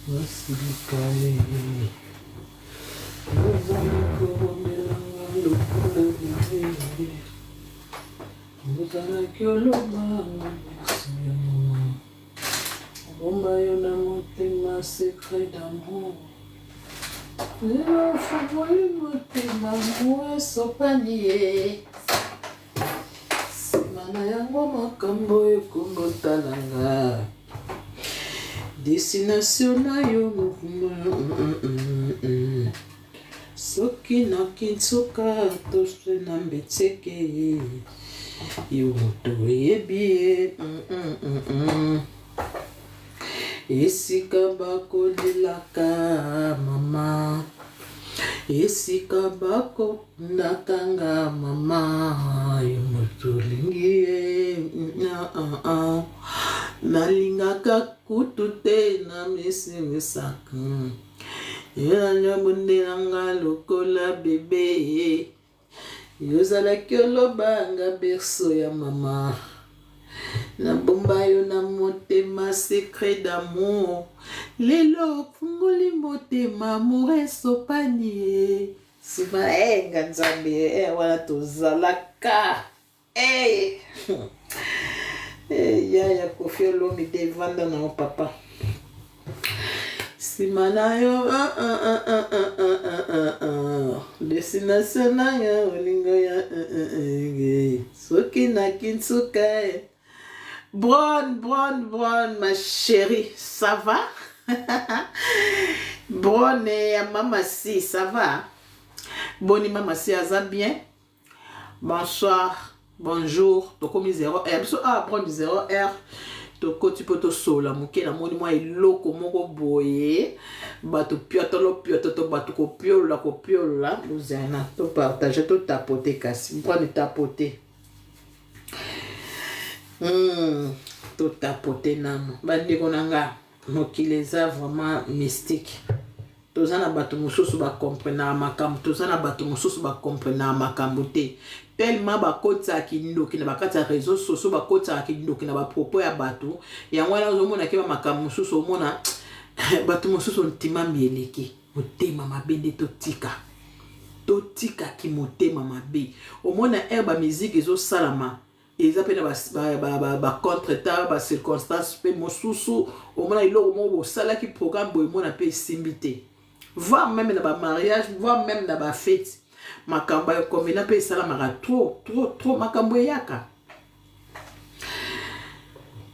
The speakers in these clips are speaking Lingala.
Wasilikai Mozambique Mozambique Bomba yo na motema secret d'amour Lelo fuboli motema mwe sopanie Simana yango makambo ekongotalanga Destination na yo Soki na kinsuka toswe na mbetseke Yo moto yebi Esika bako dilaka mama Esika bako nakanga mama Yo moto lingie Nalingaka kutute na misimisaka Yana bundelanga lokola bebe Yozala kyolobanga berso ya mama Na bomba yo na motema secret d'amour Lelo fungoli motema amore sopanie Sima nganzambe wala tozalaka Yaya Koffi Olomide vanda na papa Simana yo Destination na yo olingo ya Soki na kinsuka Bron, ma chérie, ça va? Bron et maman si, ça va? Boni maman si, ça bien? Bonsoir, bonjour, toko mi 0R, bron 0R, toko tu peux te sola, mouke na moni moi iloko moko boye, bato piotolo, bato ko piola, vous en to partager, to tapoter kasi, bron tapoter. To tapoter namo bandi konanga mokileza vraiment mystique tozana bato mususu ba comprendre makambo tozana bato mususu ba comprendre makambo te tellement ba kotsa kindoki na bakata réseaux sociaux ba kotsa kindoki na ba propos ya bato ya ngwana ozomona ke ba makambo mususu omona bato mususu ntima mieleki motema mabende totika ki motema mabe omona ba musique ezo salama ils appellent ba contre-temps ba circonstances pe mosusu au moins il au moins sala qui programme boy mon appel simbité voir même dans ba mariage voir même dans ba fête makamba comme na pe sala mara trop makambo yaka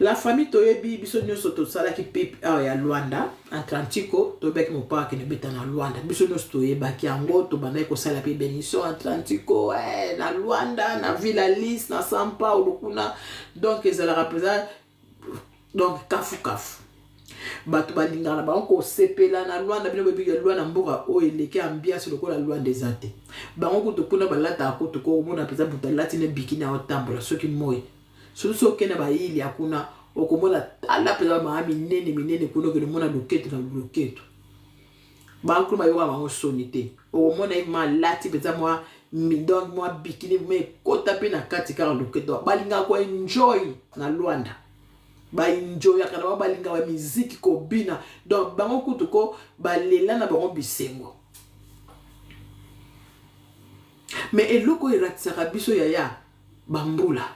la famille toyebi biso nyoso to sala ki pe ya Luanda Atlantico to bek mo pa ki ne beta na Luanda biso nyoso toyeba ki yango to banda ko sala pe bénédiction Atlantico na Luanda na Villa Lis na São Paulo kuna donc ezala représente donc kafu bato balinga na bango sepela na Luanda bino bebi ya Luanda mboka o eleke ambiance lokola Luanda ezate bango to kuna balata ko to ko mona peza butalati ne bikini a otambola soki moye so kena ba ili akuna okomona ala peza maami minene kuno ke mona loketo na loketo ba nkuma yo ba sonité okomona ima lati peza moi donc moi bikini me kota pe na kati ka loketo balinga ko enjoy na Luanda ba enjoy akana ba balinga ba musique ko bina donc bango kutuko balela na bango bisengo mais eloko iratsaka biso yaya bambula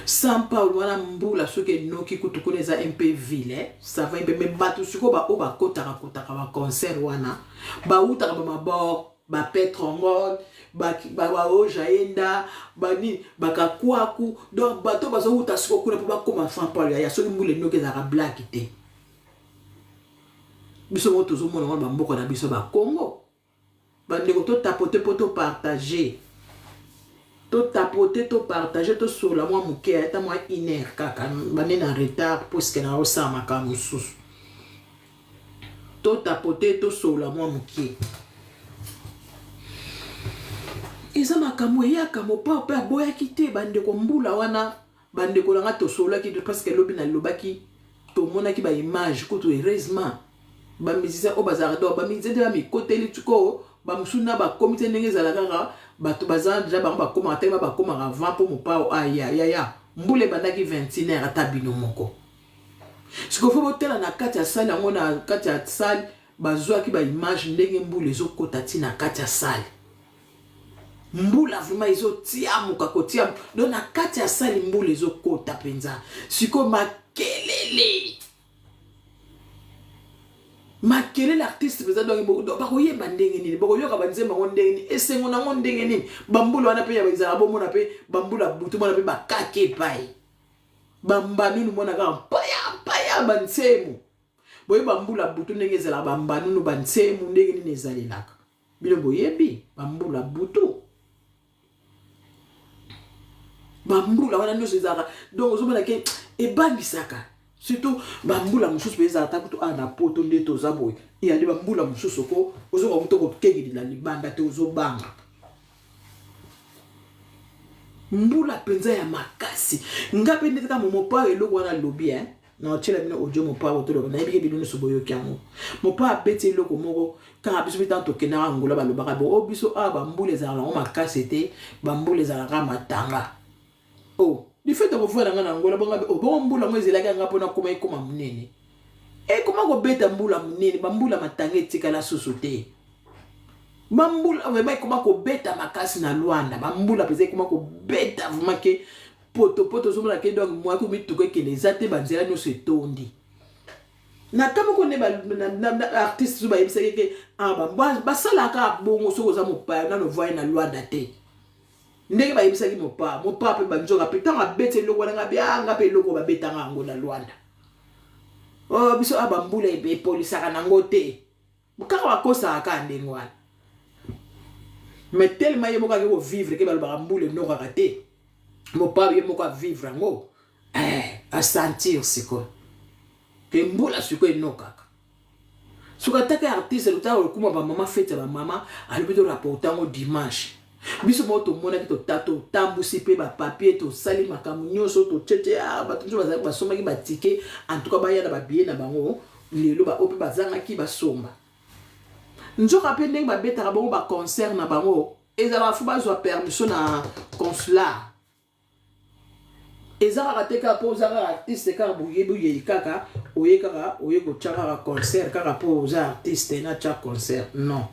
São Paulo wana mbula soki noki kutukuneza un peu ville ça va un peu mais bato siko ba o ba kotaka ba concert wana ba utaka ba mabor ba Petrongon ba ojaenda ba ni ba kakwaku donc bato bazo uta siko kuna ba koma São Paulo ya soki mbule noki za ka black te biso moto zo mona ba mboko na biso ba Congo ba ndeko to tapoter poto partager to tapoter to partager to sola moi muke ata moi iner kaka bane na retard puisque na osama ka mususu to tapoter to sola moi muke eza makambo yaka mopa pe boya kite bande ko mbula wana bande ko langa to sola ki parce que lobi na lobaki to mona ki ba image ko to heureusement ba misisa o bazara do ba misisa de mi côté li tuko ba musuna ba comité ndenge za la kaka bato bazana déjà ba koma te ba koma avant pour mopa ya mbula ebandaki 21h ata bino moko sikoyo botela na kati ya sale yango na kati ya sale bazwaki baimage ndenge mbula ezokota ti na kati ya sale mbula vraiment ezotiamuka kotiamu donc na kati ya sale mbula ezokota mpenza sikoyo makelele artiste mpenza donc bakoyeba ndenge nini bakoyoka banzemba ngo ndenge nini esengo nango ndenge nini bambula wana mpe ya ezala bomona mpe bambula butu mona mpe bakake epai bambanunu mona kaka mpaya bansemu boye bambula butu ndenge ezala bambanunu bansemu ndenge nini ezalelaka bino boyebi bambula butu bambula wana nyonso ezalaka donc ozomona ke ebambisaka surtout bambula mosusu mpe ezalaka kutu na poto nde toza boye eyali bambula mosusu ko ozoka kutu kokengelela libanda te ozobanga mbula mpenza ya makasi nga mpe ndeti kaka mopa eloko wana lobi na otiela bino audio mopa otoloba nayebi ke bino nyonso boyoki yango mopa abeti eloko moko kaka biso mpe ntango tokendaka ngola balobaka bo o biso awa bambula ezalaka nango makasi te bambula ezalaka matanga du fait de revoir dans Angola bon mbula mo ezela ka ngapona koma ikoma munene koma ko beta mbula munene bambula matanga etikala sosote bambula vraiment koma ko beta makasi na Luanda bambula peze koma ko beta vraiment ke poto zomla ke donc moi ko mituko ke les ate banzela no se tondi na kama ko ne ba artiste zuba yebisa ke ba sala ka bongo soko za mopa na no voyer na Luanda te ndenge bayebisaki mopa pe banjoka pe tanga bete eloko wana nga pe eloko babetanga yango na Luanda biso abambula epolisaka nango te kaka bakosaka ka ndenge wana mais tellement ye moko ake kovivre ke balobaka mbula enokaka te mopa ye moko avivre yango asentir sikoyo ke mbula sikoyo enokaka soki atake artiste lotaka olokuma bamama fete ya bamama alobi to rapporte yango dimanche biso moto mona ki to tato tambusi pe ba papier to sali makamu nyonso to tete bato nzo bazali basoma ki batike en tout cas ba ya na ba billet na bango lelo ba ope bazanga ki basomba nzoka pe ndenge ba beta ka bango ba concert na bango ezala fu bazwa permission na consulat ezala ka teka po zaka artiste ka buye kaka oye ko chaka concert kaka po za artiste na cha concert non.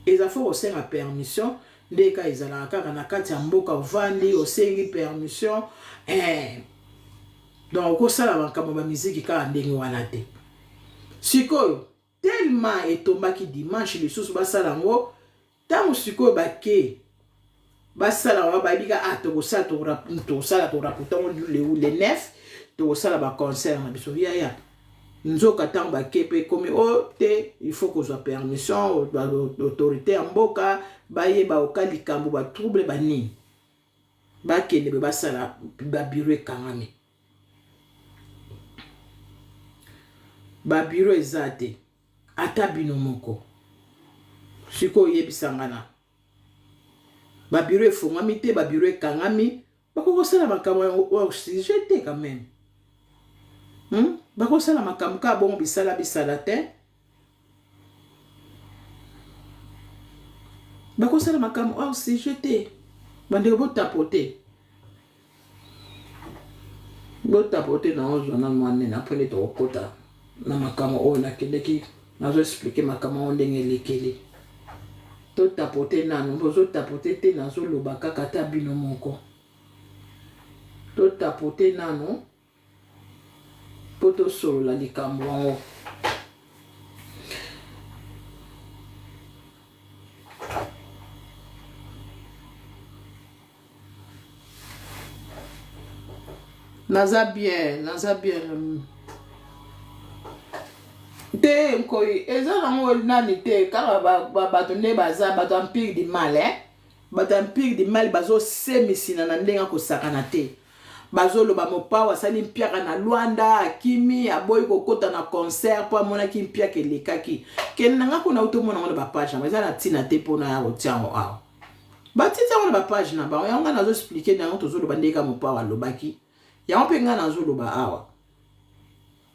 Les affaires au sein à permission, dès qu'ils ont la carte na kati mboka vandi au sein permission, donc au sein la banque ma musique ka ndenge wana te. Sikoyo tellement etomba ki dimanche les sous basala ngo, tango sikoyo bake basala wa babika to sala to raputa le 9 to sala ba concert na biso ya. Nzoka tango bakepe comme te il faut qu'on soit permission l'autorité en mboka baye ba okalikambo ba trouble ba ni ba kende ba sala ba bureau kangami ba bureau ezate ata bino moko siko yebisangana ba bureau fongami te ba bureau kangami ba ko sala makambo wa sujet quand même bako sala makambo ka bon bisala te bako sala makambo si jeté bande bo tapoter na ozo na mwane na pele to kota na makambo na kedeki na zo expliquer makambo ndenge lekele to tapoter na no zo tapoter te na zo loba kaka ta bino moko to tapoter na no poto solo la likambo wango naza bien te nkoi eza nango nani te kaka bato nde baza bato empire du mal bato empire du mal bazo semisina na ndenge kosakana te bazolo ba mopa wasali mpiaka na Luanda akimi aboyi kokota na concert po amona ki mpiaka elekaki kenanga kuna utomona ngona ba page na eza na tina te pona ya otiango awa batita ngona ba page na ba yanga nazo expliquer na tozolo bandeka mopa wa lobaki yango penga nazo loba awa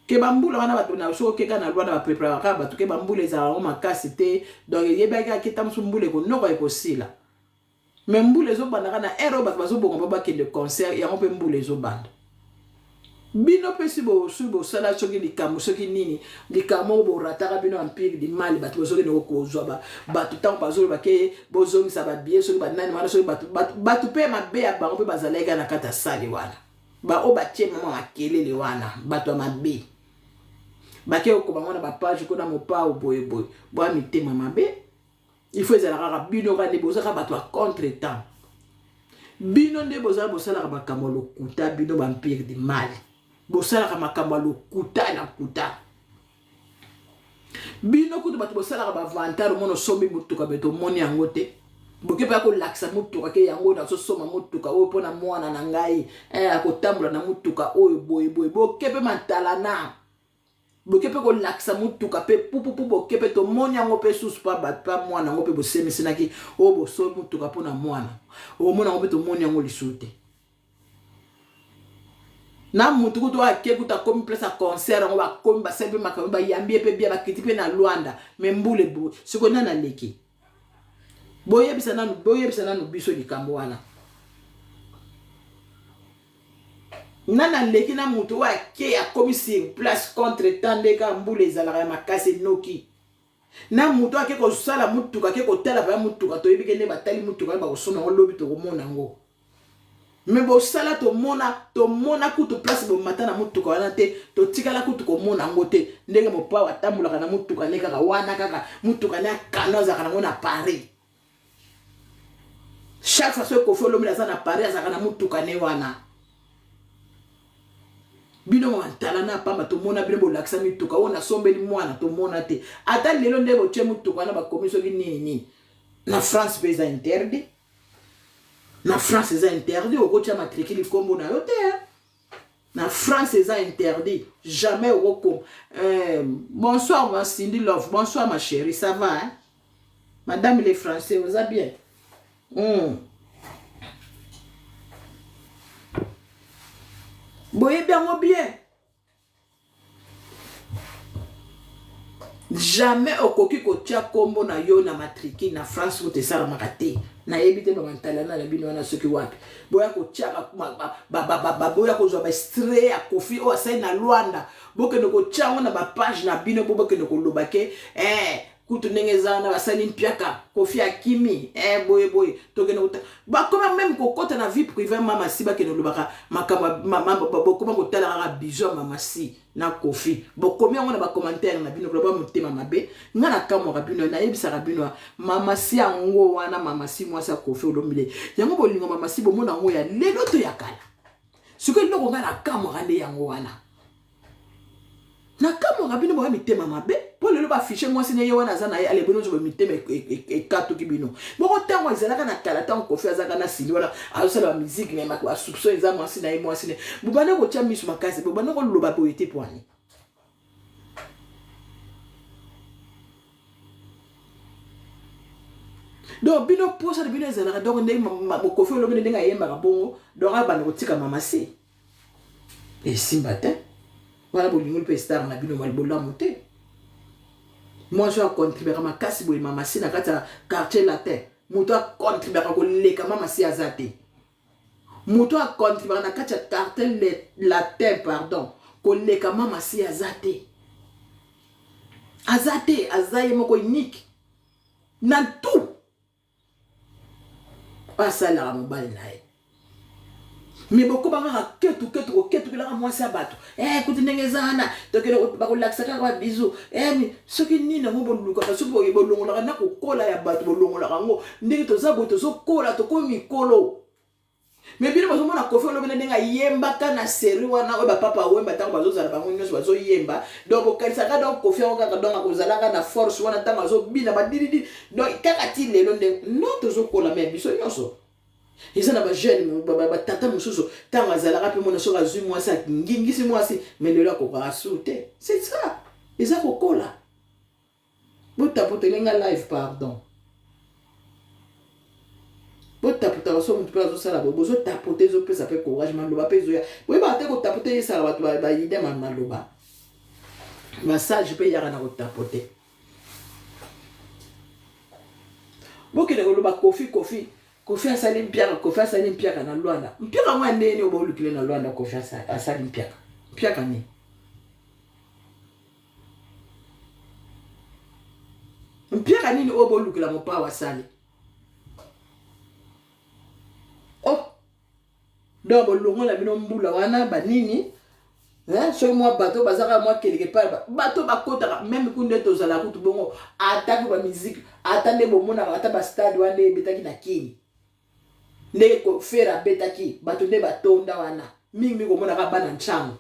ke bambula wana bato na so keka na Luanda ba prepare ka bato ke bambula za makasi te donc yebaka kita msumbule ko noko ekosila mais mbula ezobanda na ero bato bazobonga bakende concert yango mpe mbula ezobanda bino pe si bosala soki likambo soki nini likambo borataka bino empire di mali bato bozokende kokozwa bato ntango bazoloba ke bozongisa babie soki banani wana soki bato mpe mabe ya bango mpe bazalaki na kati ya sale wana baoyo batie mama makelele wana bato ya mabe bake okoma mwana bapage kona mopao boyeboye bwa mitema mabe il faut ezala kaka bino kaka nde bozalaka bato ya contre temps bino nde bozala bosalaka makambo lokuta bino bampire di mali bosalaka makambo lokuta na kuta bino kutu bato bosalaka bavantare mono sombi mutuka beto moni yango te boke pa kolakisa mutuka ke yango nazosoma mutuka oyo mpona mwana na ngai akotambola na mutuka oyo boyeboye boke mpe matalana boke mpe kolakisa mutuka mpe pupupu boke mpe tomoni yango mpe susu pa mwana yango mpe bosemisinaki oyo bosomi mutuka mpona mwana omona yango mpe tomoni yango lisu te na mutu kutu ake kuta komi place a concert yango bakomi basempe makambo bayambi pe bia bakiti pe na Luanda me mbule bu siko nana leki boyebisa nanu biso likambo wana nana leki na mutu ake akomi sur place contre tande ka mbule ezalaka ya makasi noki na mutu ake kosala mutuka ake kotala pa mutuka toyebi kende batali mutuka ba kosoma ngo lobi to komona ngo me bosala tomona kutu place bomata na mutuka wana te totikala kutu komona ngo te ndenge mopa watambulaka na mutuka ne kaka wana kaka mutuka ne akano azaka nango na Paris chaque fois que Koffi Olomide aza na Paris azaka na mutuka ne wana bino mwantala na pamba tomona bino bolakisa mituka ona sombeli mwana tomona te ata lelo nde botie mutuka na bakomi soki nini na France pe eza interdit na France eza interdit okotia matricule kombo na yo te na France eza interdit jamais okoko bonsoir ma Cindy Love bonsoir ma chérie ça va hein? Madame les Français vous allez bien boye bien jamais okoki kotia kombo na yo na matricule na France ko te sala makate na yebite ba mantalana na bino na soki wapi boya kotia boya kozwa ba stray ya Koffi o asai na Luanda bokende kotia na ba page na bino bokende koloba ke kutu ndengeza na basali mpiaka Koffi akimi boye tokende kota bakoma même kokota na vie privée mama si bakende lobaka makamba bokoma kotala kaka bijo mama si na Koffi bokomi yango na ba commentaire na bino loba mutema mabe ngana kamo ka bino na yebisa ka bino mama si yango wana mama si mwasi ya Koffi Olomide yango bolingo mama si bomona ngo ya lelo to yakala siko ndoko ngana kamo ka le yango wana na kamo ka bino bo mitema mabe po lelo ba afficher mwasi ne yewana za na ale bino zo mitema ekato ki bino boko tango ezalaka na kala tango Koffi azaka na sili wala azosala musique mais ma soupçon eza mwasi na ye mwasi ne bubana ko tia misu makasi bubana ko loba boyete poani donc bino posa de bino ezalaka donc ndenge Koffi Olomide ndenga yemba ka bongo donc abana kotika mama si et simbate voilà bolingo pe star na bino malbola monter moi je vais contribuer à ma casse boy mama si na kata quartier latin muto a contribuer à ko leka mama si azate muto a contribuer na kata quartier latin pardon ko leka mama si azate azaye moko unique na tout pasala mobile nae mais beaucoup banga ketu kila mwasi abato kuti ndengezana tokele bakolakisa kaka bizu mi soki nina ngo boluka soki bolongola na kokola ya bato bolongola ngo ndenge tozabo tozokola tokomi mikolo mais bino bazomona Koffi Olomide ndenga yemba kana série wana oba papa wemba tango bazozala bango nyonso bazoyemba donc okanisaka donc Koffi kaka donc akozalaka na force wana tango azobina badididi donc kaka ti lelo ndenge non tozokola mais biso nyonso ils ont des jeunes tata mususu tant azalaka pe mona soka zui mwasi ngingisi mwasi mais lelo akoka sauter c'est ça ils ont kokola botapote lenga live pardon botapote so mutu pe azosala bozo tapote zo pesa pe courage maloba pe zoya oui ba te ko tapote ça ba ba idée maloba massage pe yaka na ko tapote bokele ko loba Koffi Kofi asali mpiaka na Luanda. Mpiaka mwa nene obolukile na Luanda Kofi asali mpiaka. Mpiaka ni. Mpiaka nini obolukila mopa wasali. Oh. Donc longola bino mbula wana ba nini? So moi bateau bazaka moi quelque part bateau bakota même kunde tozala kutu bongo attaque ba musique attendez bon mona ata ba stade wana betaki na kini. Ndenge ko fera betaki bato nde batonda wana mingi ko mona ka bana nchango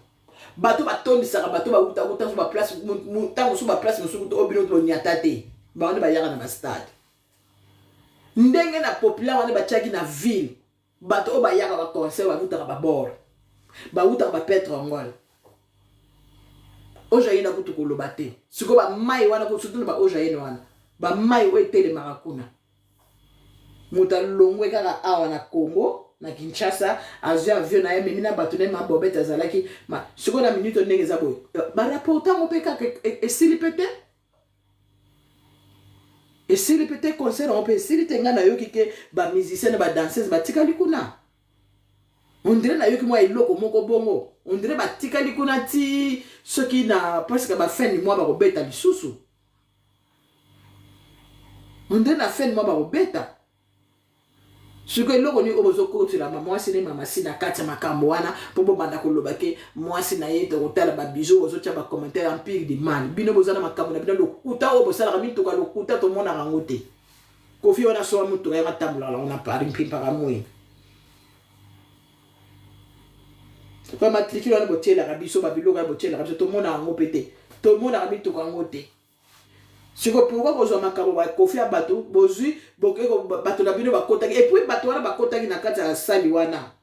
bato batondisaka bato ba uta so ba place mutango so ba place musuku to obino to nyata te ba wana ba yaka na ba stade ndenge na populaire wana bachaki na ville bato ba yaka ba concert ba uta ba bord ba uta ba Petre Ngol ojaye na kutu koloba te siko ba mai wana ko surtout ba ojaye wana ba mai o etele marakuna muta longwe kaka awa na Congo na Kinshasa azia avion na yeme mina batone ma bobeta zalaki ma siko na minute ndenge za boy ba rapporta mo peka et s'il répétait concert on peut s'il tenga na yoki ke ba musicien ba danseuse ba tikali kuna on dirait na yoki moi iloko moko bongo on dirait ba tikali kuna ti ce qui na presque ba fin du mois ba robeta lisusu on dirait na fin du mois ba robeta ce que l'on est au cours de la maman, c'est maman si na kati makambo wana pour banda koloba ke moi si na yete hôtel ba bisou aux autres ba commentaire en pire de mal bino bozana makambo na bino lokuta o bosala mi to ka lokuta to mona rangote Kofi wana so mutu ya matambula la on a parlé mpimpa ka moi pas matricule on botiela ka biso ba bilo ka botiela ka to mona rangopete to mona mi to ka ngote. Si vous pouvez vous en faire Kofi à bateau, bozui, bateau la bino bakota et puis bateau la bakota qui na kata sali wana.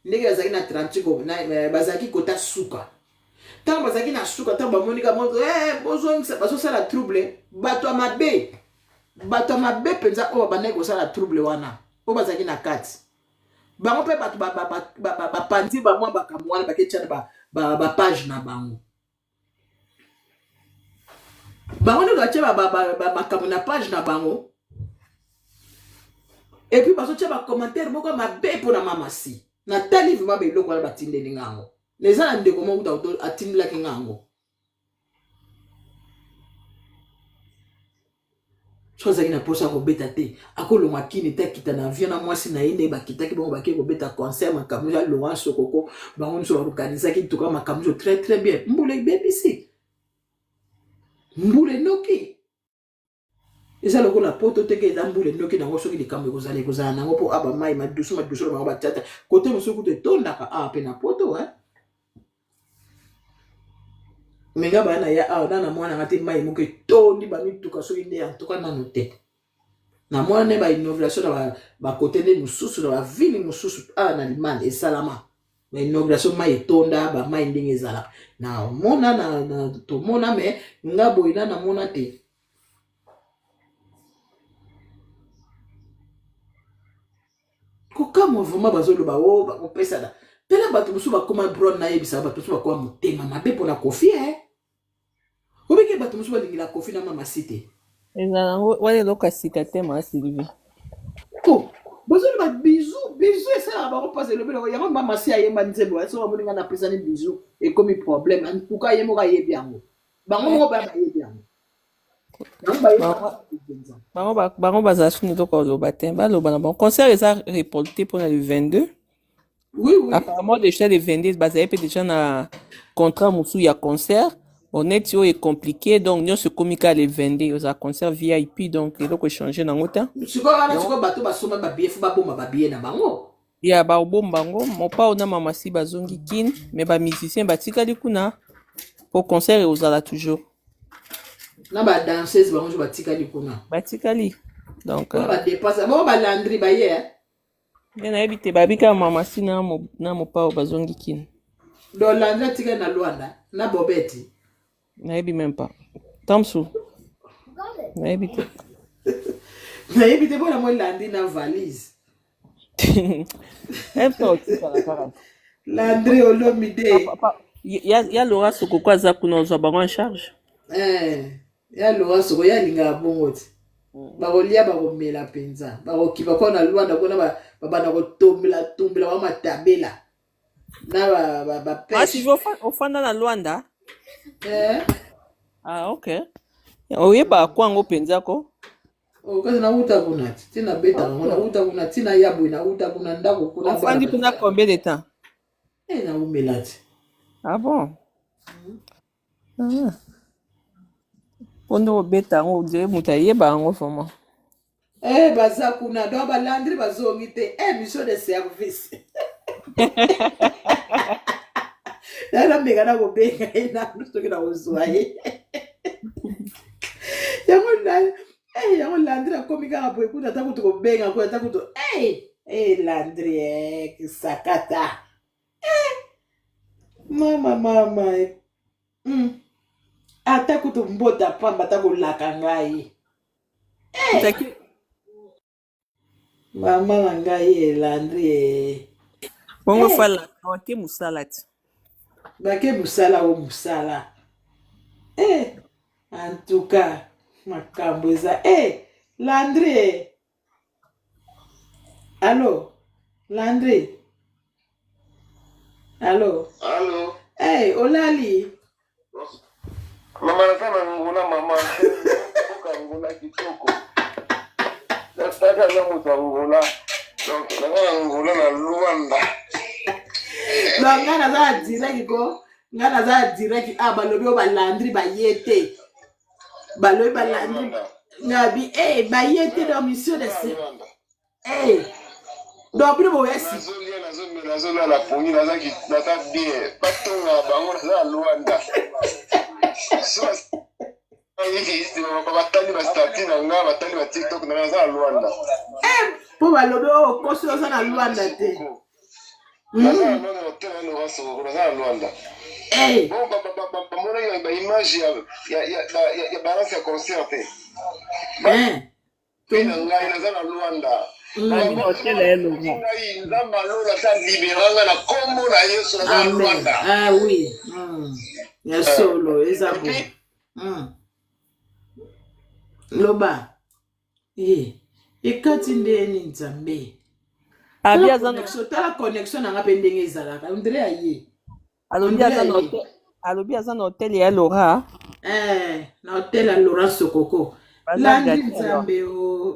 Ndenge bazaki na 30 ko na bazaki kota suka. Tant bazaki na suka tant ba monika moto bozo baso sala trouble bateau mabe. Bateau mabe penza o ba nego sala trouble wana. O bazaki na kati. Bango pe bato ba pandi ba mwa bakamwana baketchana ba page na bango. Bango doit tirer ma page na bango et puis baso tirer ba commentaire moko ma be pour na mama si na tali vima be loko ba tinde ngango les gens de comment uta atindla kingango chose ina posa ko beta te akolo makini te kitana viana mwasi na inde ba kitaki bongo ba ke ko beta concert makamu ya Laurent Sokoko bango nso organiser ki tuka makamu très très bien mbule BBC mbule noki eza loko la poto teke da mbule noki na ngoso ki likambo kozala nango po aba mai madusu ba batata kote mosuku te tondaka pe na poto menga bana ya na mwana ngati mai moke tondi ba mituka so inde en tout cas na note na mwana ba innovation ba kote ne mususu na ba ville mususu na limane esalama na innovation mai tonda ba mai ndenge ezala na mona na to mona me ngabo ina na mona te ko kama vraiment bazolo ba ba ko pesa da tena bato musu ba koma bron na yebisa bato musu ba kwa mutema mabe pona Kofi obike bato musu ba lingila Kofi na mama site ezala wale loka sikate ma Sylvie ko bazolo ba bisou ça ba ko passer le belo ya mama si ayemba nzebo so ba moninga na pesa ni bisou et comme problème en tout cas yemo ka yebiango bango mo ba yebiango bango bazala suni toko loba te baloba na bon concert eza reporté pour le 22. Oui. Apparemment déjà le 22 bazali pe déjà na contrat musu ya concert honnête yo est compliqué donc nous se communique le 22 aux concert VIP donc il faut changer na ngota siko bato basoma ba BF ba bomba ba bien na bango ya ba bombango mopa ona mama si bazongi kin mais ba musicien batikali kuna pour concert ozala toujours na ba danseuse bango batikali kuna batikali donc ba dépasse ba landri ba ye na ebite babika mama si na mopa bazongi kin do landri tika na Luanda na bobeti na ebi même pas tamsu na ebite bona mo landi na valise Landry Olomide ya Laurent Sokoko aza kuna ozwa bango en charge ya Laurent Sokoko ya linga bongo ti bakolia bakomela penza bakokiba kwa na Luanda kuna babana kotombela wa matabela na ba Ah, si pêche au fanda na Luanda? Ah, ok. Mm. Oyeba kwango penza ko? Kazi nauta kuna tina beta nauta kuna tina yabu nauta kuna ndako kuna bana Ofandi kuna combien de temps? na umelati. Ah bon? Ah. Pondo obeta ngo dire muta yeba ngo vraiment. Baza kuna do balandri bazongi te mission de service. Na mega na go benga ina nustoki na uzwaye. Yango landri akomi kaka boye kuna ata kutu kobenga ko ata kutu landri kisakata. Mama. Ata kutu mbota pamba ata kolaka ngai. Mama na ngai landri Bongo fala ke musala ti. Bake musala o musala. En tout cas, makambo eza. Landri. Allô? Landri. Allô? Allô? Olali. Mama nataka nguna mama. Kuka nguna kitoko. Nataka na mtu nguna. Donc nataka nguna na Luanda. Ngana za direct ko. Ngana za direct balobi o balandri bayete. Balobi balandri. Ngabi bayete dans mission de ce. Donc plus beau est. Nazolia la pongi nazaki nata bien. Patonga bango na Luanda. Batali ba stati na nga batali ba TikTok na za Luanda. Po balobi o koso za na Luanda te. Naza no hotel no raso na za Luanda. Bon mona ya image ya balance ya concert. Pina ngai naza na Luanda. Hotel elo. Nzamba lola ta liberanga na kombo na Yesu na za Luanda. Ah oui. Ya solo ezabo. Loba. Ekati ndeni nzambe. Abia za no tala connexion na ngape ndenge ezalaka. Ondre aye. Alobi aza na hotel ya Laura. Na hotel ya Laura Sokoko. Landi nzambe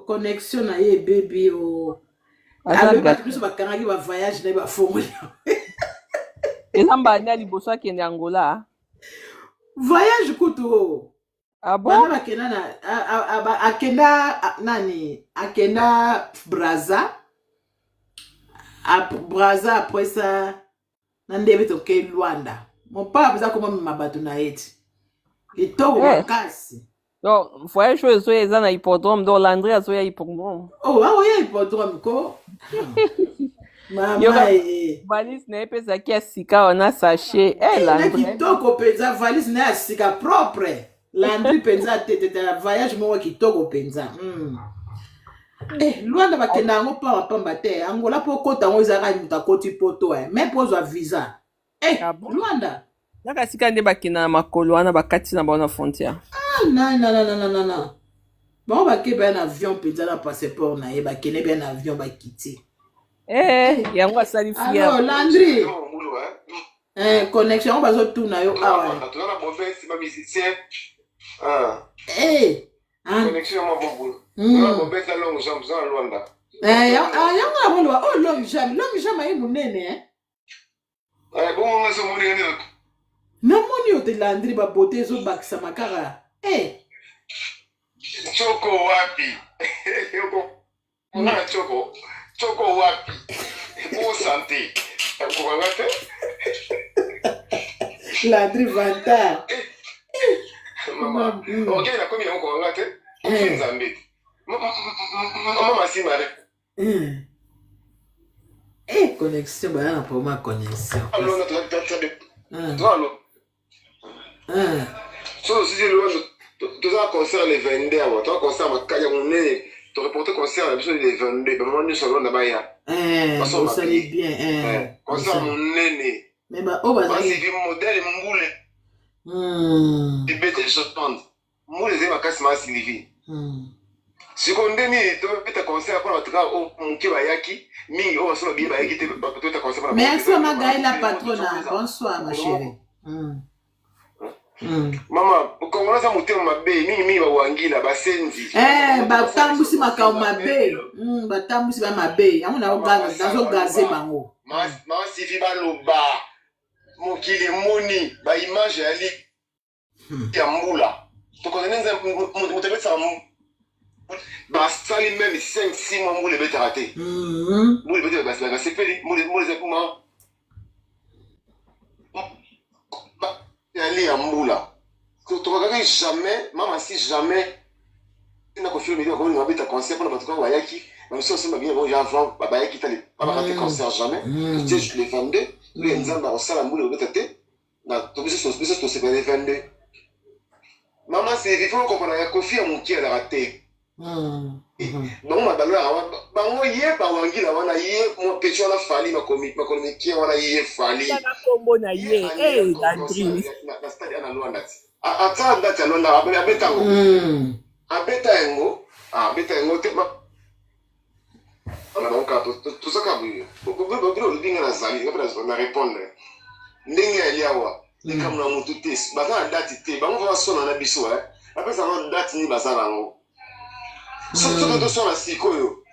connexion na ye baby alobi bato biso bakangaki ba voyage na ba formule. Ezamba ndali liboso akende Angola. Voyage kutu. Ah bon? Bana bakenda na akenda nani? Akenda Brazza. Brazza après ça nandebe toke Luanda. Mon papa biza koma mabato na eti. Kitoko makasi. Donc, voyage zo eza na hippodrome do Landry azo ya hippodrome. Ya hippodrome ko. Mama valise na epesa ki sika wana sachet. Landry. Kitoko penza valise na sika propre. Landry penza tete voyage mo kitoko penza. Luanda bakenda ngo pamba te. Angola po kota ngo ezaka muta koti poto même pozo visa. Luanda. Naka sika nde bakenda makolo wana bakati na bona frontière. Non. Bon, bakeba un avion penza na passeport na ye bakene bien avion bakiti. Yango asali fier. Alors Landry. Connexion bazo tuna yo awa. Tu na bombe si ba musicien. Connexion mo bobo. Na bombe ta long jam za Luanda. Yango na bolwa long jam ayi munene bon ngaso moni ngene. Namoni yo te Landry ba beauté zo bakisa makara. Choko wapi? Yoko. Choko wapi? Pour santé. Ko ngate? Landry Vanta. Mama. Okay, na komi ko ngate? Nzambe. Mama simare. Connexion bana pour ma connexion. Alors so si tu as concert les 22 avant, tu as concert à Kaya Mouné, tu reporté concert à l'épisode les 22, ben moi nous sommes là bas. Vous savez bien. Concert Mouné. Mais bah oh bah c'est un modèle moule. Et bête de chantante. Moule c'est ma casse ma Sylvie. Sikondeni to beta concert pour en tout cas on qui va yaki mingi on solo bien ba yaki te to concert pour merci Magaïla Patrona bonsoir ma chérie mama ukongola za mutema mabe mingi ba wangila basenzi batambusi makao mabe batambusi ba mabe yango na ogaza dazo gaze bango ma sifi ba loba mokili moni ba image ya li ya mbula to connaître mutabetsa basali même 5-6 mois mbula beta raté mbula beta basala sepeli mbula za kuma ali ya mbula to kaka jamais mama si jamais na ko filmer ko ni beta concert pour batko wa yaki même si on sait bien bon avant baba yaki tali baba raté concert jamais je les 22 le nzamba osala mbula beta te na to biso to se 22 mama c'est il faut comprendre ya kofi ya muki ala raté bango mabalora bango ye bawangila wana ye mo pecho na fali makomi kia wana ye fali na kombo na ye Landry na stade ana Luanda ata date Luanda abeta ngo abeta ngo te ma ana donc tout ça kabu bobilo ludinga na zali na répondre ndenge aliawa ni kama mutu te baza date te bango va sona na biso après ça va date ni bazala ngo surtout sur la sikoyo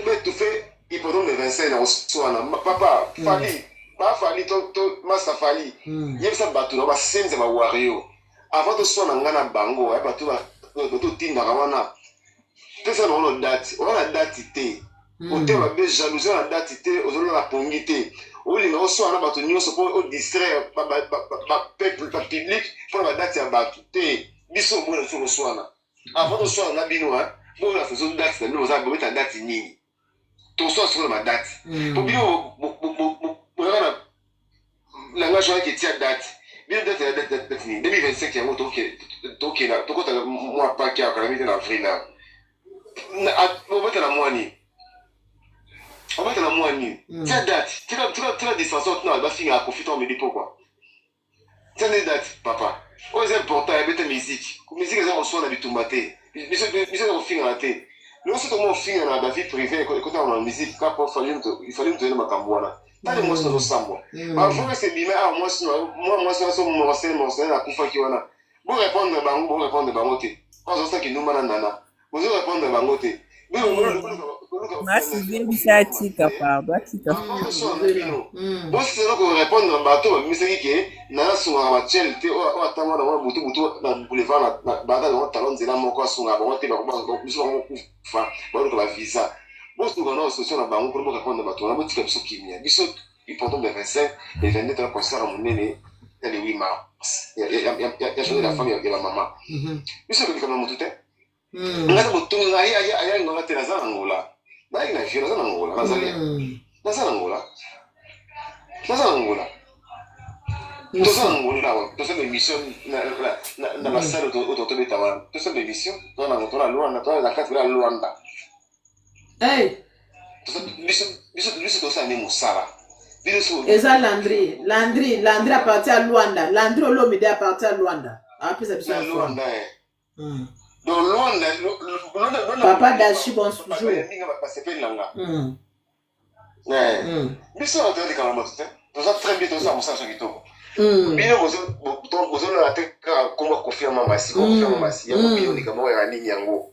mais tu fais hippodrome de 25 ans soit papa fali ba fali to masa fali yebisa batu na ba senze ba wario avant de soit ngana bango batu ba to tinda wana pesa na date te o te ba be jalousie na date te o zolo la pongité o li na so na batu nyoso po o distraire ba peuple public pour la date ya batu te biso mo na so na avant de soit na bino bon la faisons date nous on a mettre date nini to so sur ma date pour bino voilà langage qui tient date bien date ni 2025 ya moto to là to kota moi pas qui a quand même dans avril là on va la moani on va la moani tient date tu la distance non va finir à profiter on me dit pourquoi tient des dates papa oh c'est important il y a musique les gens sont habitués à mater ils ont fini à mater nous c'est comment finir dans la vie privée écouter en musique quand il fallait me donner ma camboana pas de moi sur le sambo avant c'est bien moi c'est mon la kufa qui wana bon répondre bangote quand on sait que nous manana vous répondre bangote Merci bien tika pardon tika bon c'est là qu'on répondre bateau mais c'est que na sunga ma chelte o atama na butu na boulevard na bada na talon zela moko sunga ba wote ba ko biso ba ko fa ba ko ba visa bon c'est qu'on a solution na bango pour répondre bateau na botika biso kimia biso hippodrome de 25 et 22 ans concert mon nene le 8 mars ya journée la famille de la maman biso ko kama mutute ngata botunga aya ngona tena za ngola na ina jira za ngola na ngola to c'est l'émission na la salle autour de Tawa to c'est l'émission dans la moto la Luanda to la carte la Luanda biso to ça ni musala eza Landry appartient à Luanda Landry Olomide appartient à Luanda après ça biso Luanda donc Luanda papa Dashi bonjour biso on te dit quand même to ça très bien to ça musala kitoko bino bozo na teka komba confirmer masi ya bino ni kama ya nini yango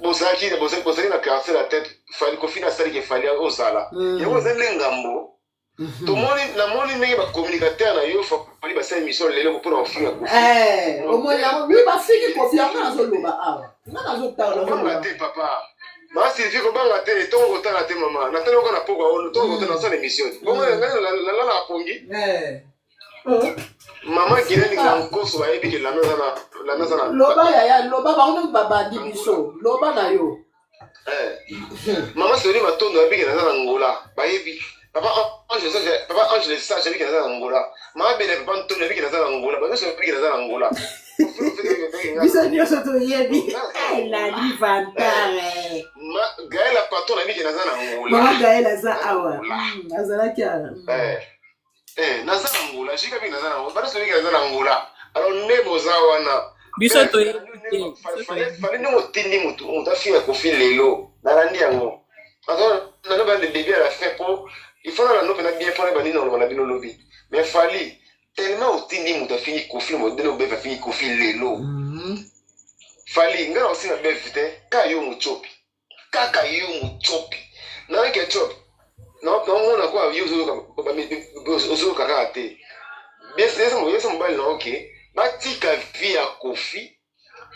bozaki na casser la tête fallait confiner ça qu'il fallait osala yango zele ngambo to moni ndenge ba communicateur na yo fallait ba sa émission lelo pour offrir au moins yango lui ba fiki confiance na zo loba awa na zo tala na te papa ma Sylvie ko banga te to ko tala te mama na tele ko na poko o to ko tala sa émission bon la pongi Maman qui est en course va et puis la nana loba ya loba ba on baba di biso loba na yo maman c'est lui ma tourne et puis la nana Angola ba yebi papa ange ça j'ai vu que la nana Angola maman belle papa tourne et puis la nana Angola ba c'est puis la nana Angola bisa ndio soto yebi la livantare ma Gaël patron et puis la nana Angola ma Gaël za awa azala kia nazana ngola shika bi nazana ngola bado soki nazana ngola alors ne boza wana Biso to fallait nous tenir mon ta fille à Kofi Lelo nalandi yango na ba le début à la fin pour il faut la nope na bien pour ba ni non na bino lobby mais fallait tellement au tenir mon ta fille Kofi modèle au ba fille Kofi Lelo fallait ngara aussi na bevite ka yo muchopi kaka yo muchopi na ke chop non on a quoi yo zo kaka ate bien c'est ça mo ba non OK batika vie à Kofi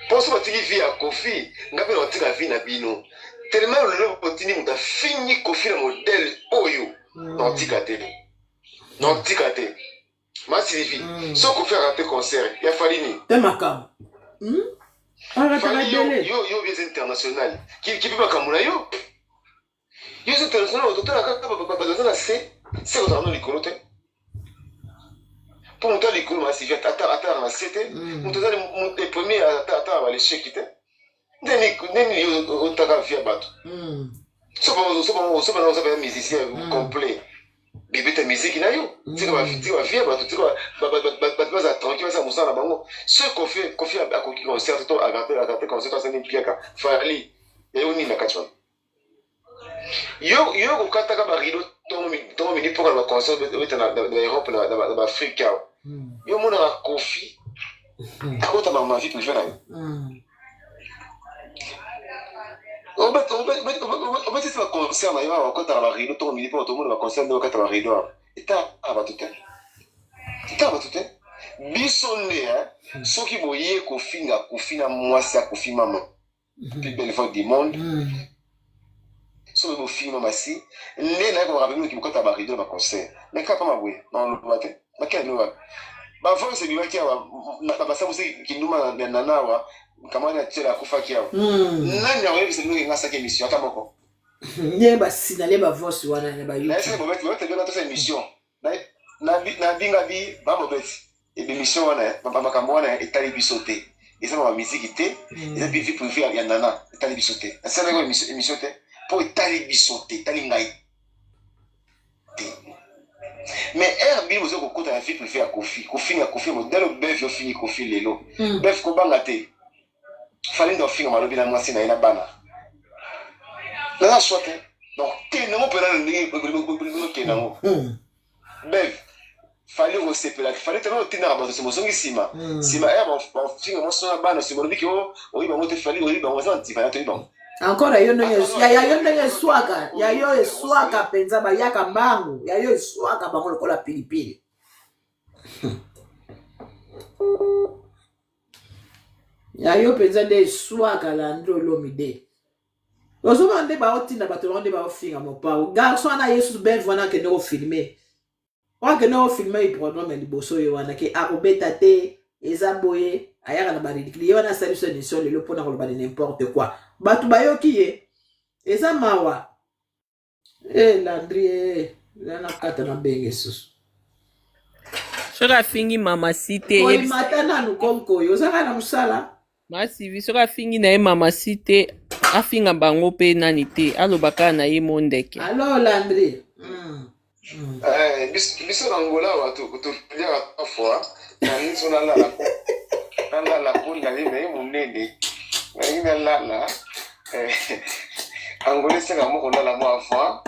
pour ce que vie à Kofi ngapi na tika vie na bino tellement le continue muta fini Kofi le modèle oyo non tikate ma Sylvie so Kofi a raté concert il a fallu ni temakam yo bien international qui peut pas kamuna yo international autour la ka c'est dans les colotes pour monter les cours massifs attends c'était monter les premiers attends les chèques Deni otaka via bato. So pas musicien complet. Bibete musique na yo. Tika via bato tika ba za tranquille ça musala bango. Ce qu'on fait à concert to agate concert ça ni piaka. Fali yo ni na kachwa. Yo ko kataka ba rido to mi pour le concert de Europe na Afrique. Yo mona Kofi. Akota ma vie pour faire. On va c'est un concert là, il va encore dans la rideau, tout le monde pour tout le monde va concert dans le rideau. Et t'as abattu. Bisonné hein, ceux qui voyaient Kofi na moi c'est Kofi maman. Plus belle fois du monde. Ceux qui Kofi maman si, les là qu'on rappelle nous qui me dans la rideau dans le concert. Mais quand pas ouais, non le matin. Mais quel nous va. Ba fois c'est lui qui a ba ça aussi qui nous m'a nana wa. Comment on tient la kufa kia nani na wewe sema ngasa ke mission hata moko ndiye basi na leba voice wana na ba YouTube na sema bobetu wote ndio natoa mission na binga bi ba bobetu et mission wana papa makambo wana etali bisote isema ba musique te et puis vie privée ya nana etali bisote na sema ko mission te pour etali bisote etali ngai mais herbi vous ko kota na vie privée ya Kofi modèle bef yo fini Kofi lelo bef ko banga te fallait donc finir malobi na mwasi na ina bana na sote donc te non peut aller ke nango bev fallait recéper fallait tellement tenir à ce mozongi sima on finir mo sona bana c'est malobi ko oui ba mote fallait oui ba mo ça anti fallait bon encore yo ndenge yo ndenge swaka ya yo swaka penza ba yaka mbangu ya yo swaka bango lokola pilipili ya yo penza de swaka la ndo lomide ozo mande ba otina bato mande ba ofinga mo pa garçon na yesu ben vona ke no filmer wa ke no filmer i programme liboso yo wana ke akobeta te ezaboye ayaka na ba ridicule yo na salut sur émission le pona ko ba n'importe quoi bato bayoki ye eza mawa Landry na kata na benge susu soka fingi mama site e matana no konko yo zaka na musala masivi soka fingi na ye mama site afinga bango pe nani te alobaka na ye mondeke alors Landry biso na ngola watu kutulia fois na niso na la pour na ye munene na ina la angolais c'est vraiment on a la moi fois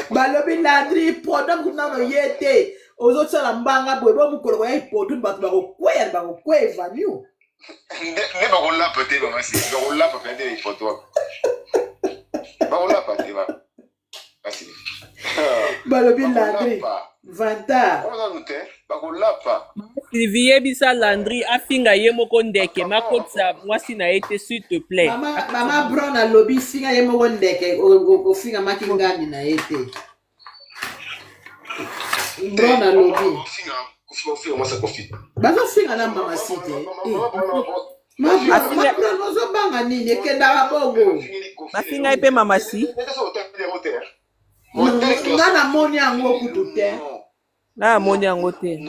balobi Landry product kuna no yete ozo tsala mbanga boy bo mukolo ya ipotu bato ba ko kweva niu ne ba rola peut-être ba masi ba rola pas faire des photos ba rola pas te ba asi balobi Landry vanta on a noté ba rola pas Sylvie bisa Landry afinga ye moko ndeke makotsa mwasi na ete s'il te plaît mama brown a lobby finga ye moko ndeke o finga makingani na ete brown a lobby bazo finga na mama site mama brown ozo banga nini ekenda bongo bafinga epe mama si ngana moni yango kutu te na moni yango te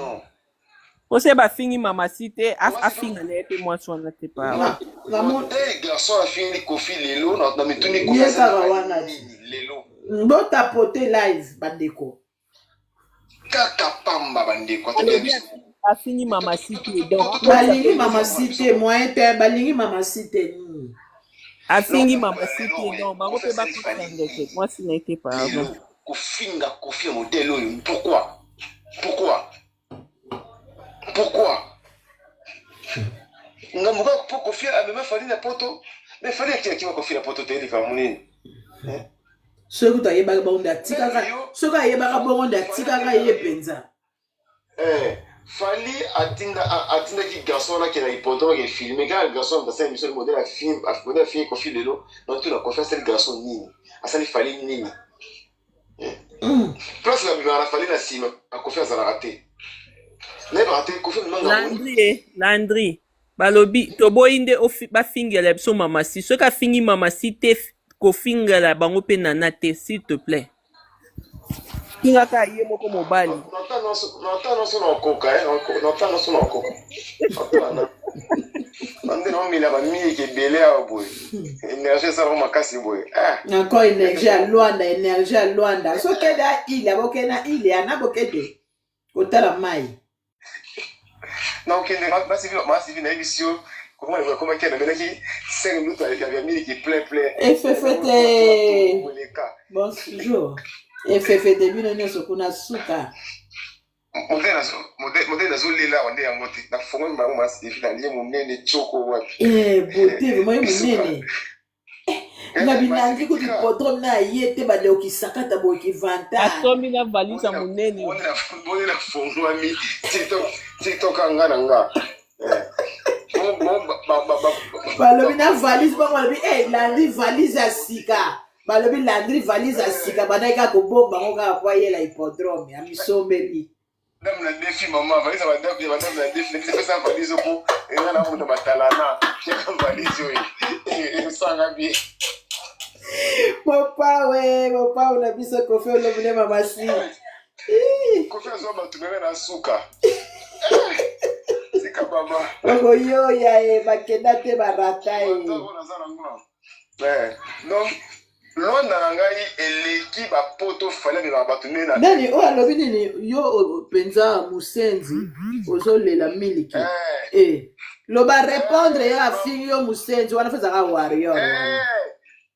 ose bafingi mama site afinga na ete mwasi wana te pa garçon afingi Kofi lelo na mituni Kofi lelo ndo tapote live bandeko kaka pamba bandeko afini mamacité donc balingi mamacité moyen te balingi mamacité afingi mamacité donc bango mpe bakosangeke mwasi na ete pardon kofinga kofi ya modele oyo pourquoi ngambo kaka po kofi amema fali na poto me fali akiwa kofi na poto toyelika monene soki toyebaka bongo atikaka soki ayebaka bongo atikaka ye mpenza fali atindaki garçon wana kena hippodrome ke filme kaka garçon basali biso modele afini kofi lelo natuna kofi asali garçon nini asali fali nini place babimaka na fali na nsima akofi azalaka te nayebaka te kofi landri balobi toboyi nde bafingela biso mamasi soki afingi mamasi te kofingela bango mpe nana te s'il te plaît fingaka ye moko mobali nota na okoka ande naomela bamiliki ebele awa boye énergie esalaka makasi boye encore énergie ya lwanda sokende a ile abokende na ile ana bokende kotala mai nakokende masivi nayebisi yo komaki namelaki 5 minutes ya miliki plein efefete bonjour efefete bino nyonso kuna suka modele nazolela awa nde yango te nafongomi bango masivi nalie monene tioko wapi bote moi monene na binangi kuti podrome na ye te badeokisakata boyokivanta asombi na valise ya monene bone nafongwami tiktok anga na nga balobi na valise bango balobi landri valise ya sika balobi landri valise ya sika bandaki kaka kobomba bango kaka po ayela hippodrome ya misombeli ndambu na defi mama valise ya bandambu na defi nepesa valise po eza na mutu batalana tiaka valise oyo esanga bien mopawe na biso kofi olobine mamasi kofi azwa bato meme na suka sika baba okoyoya bakenda te barata donc londa na ngai eleki bapoto fali amemaka bato nde na nani oyo alobi nini yo mpenza mosenzi ozolela miliki loba répondre yo afingi yo mosenzi wana fezaka warrior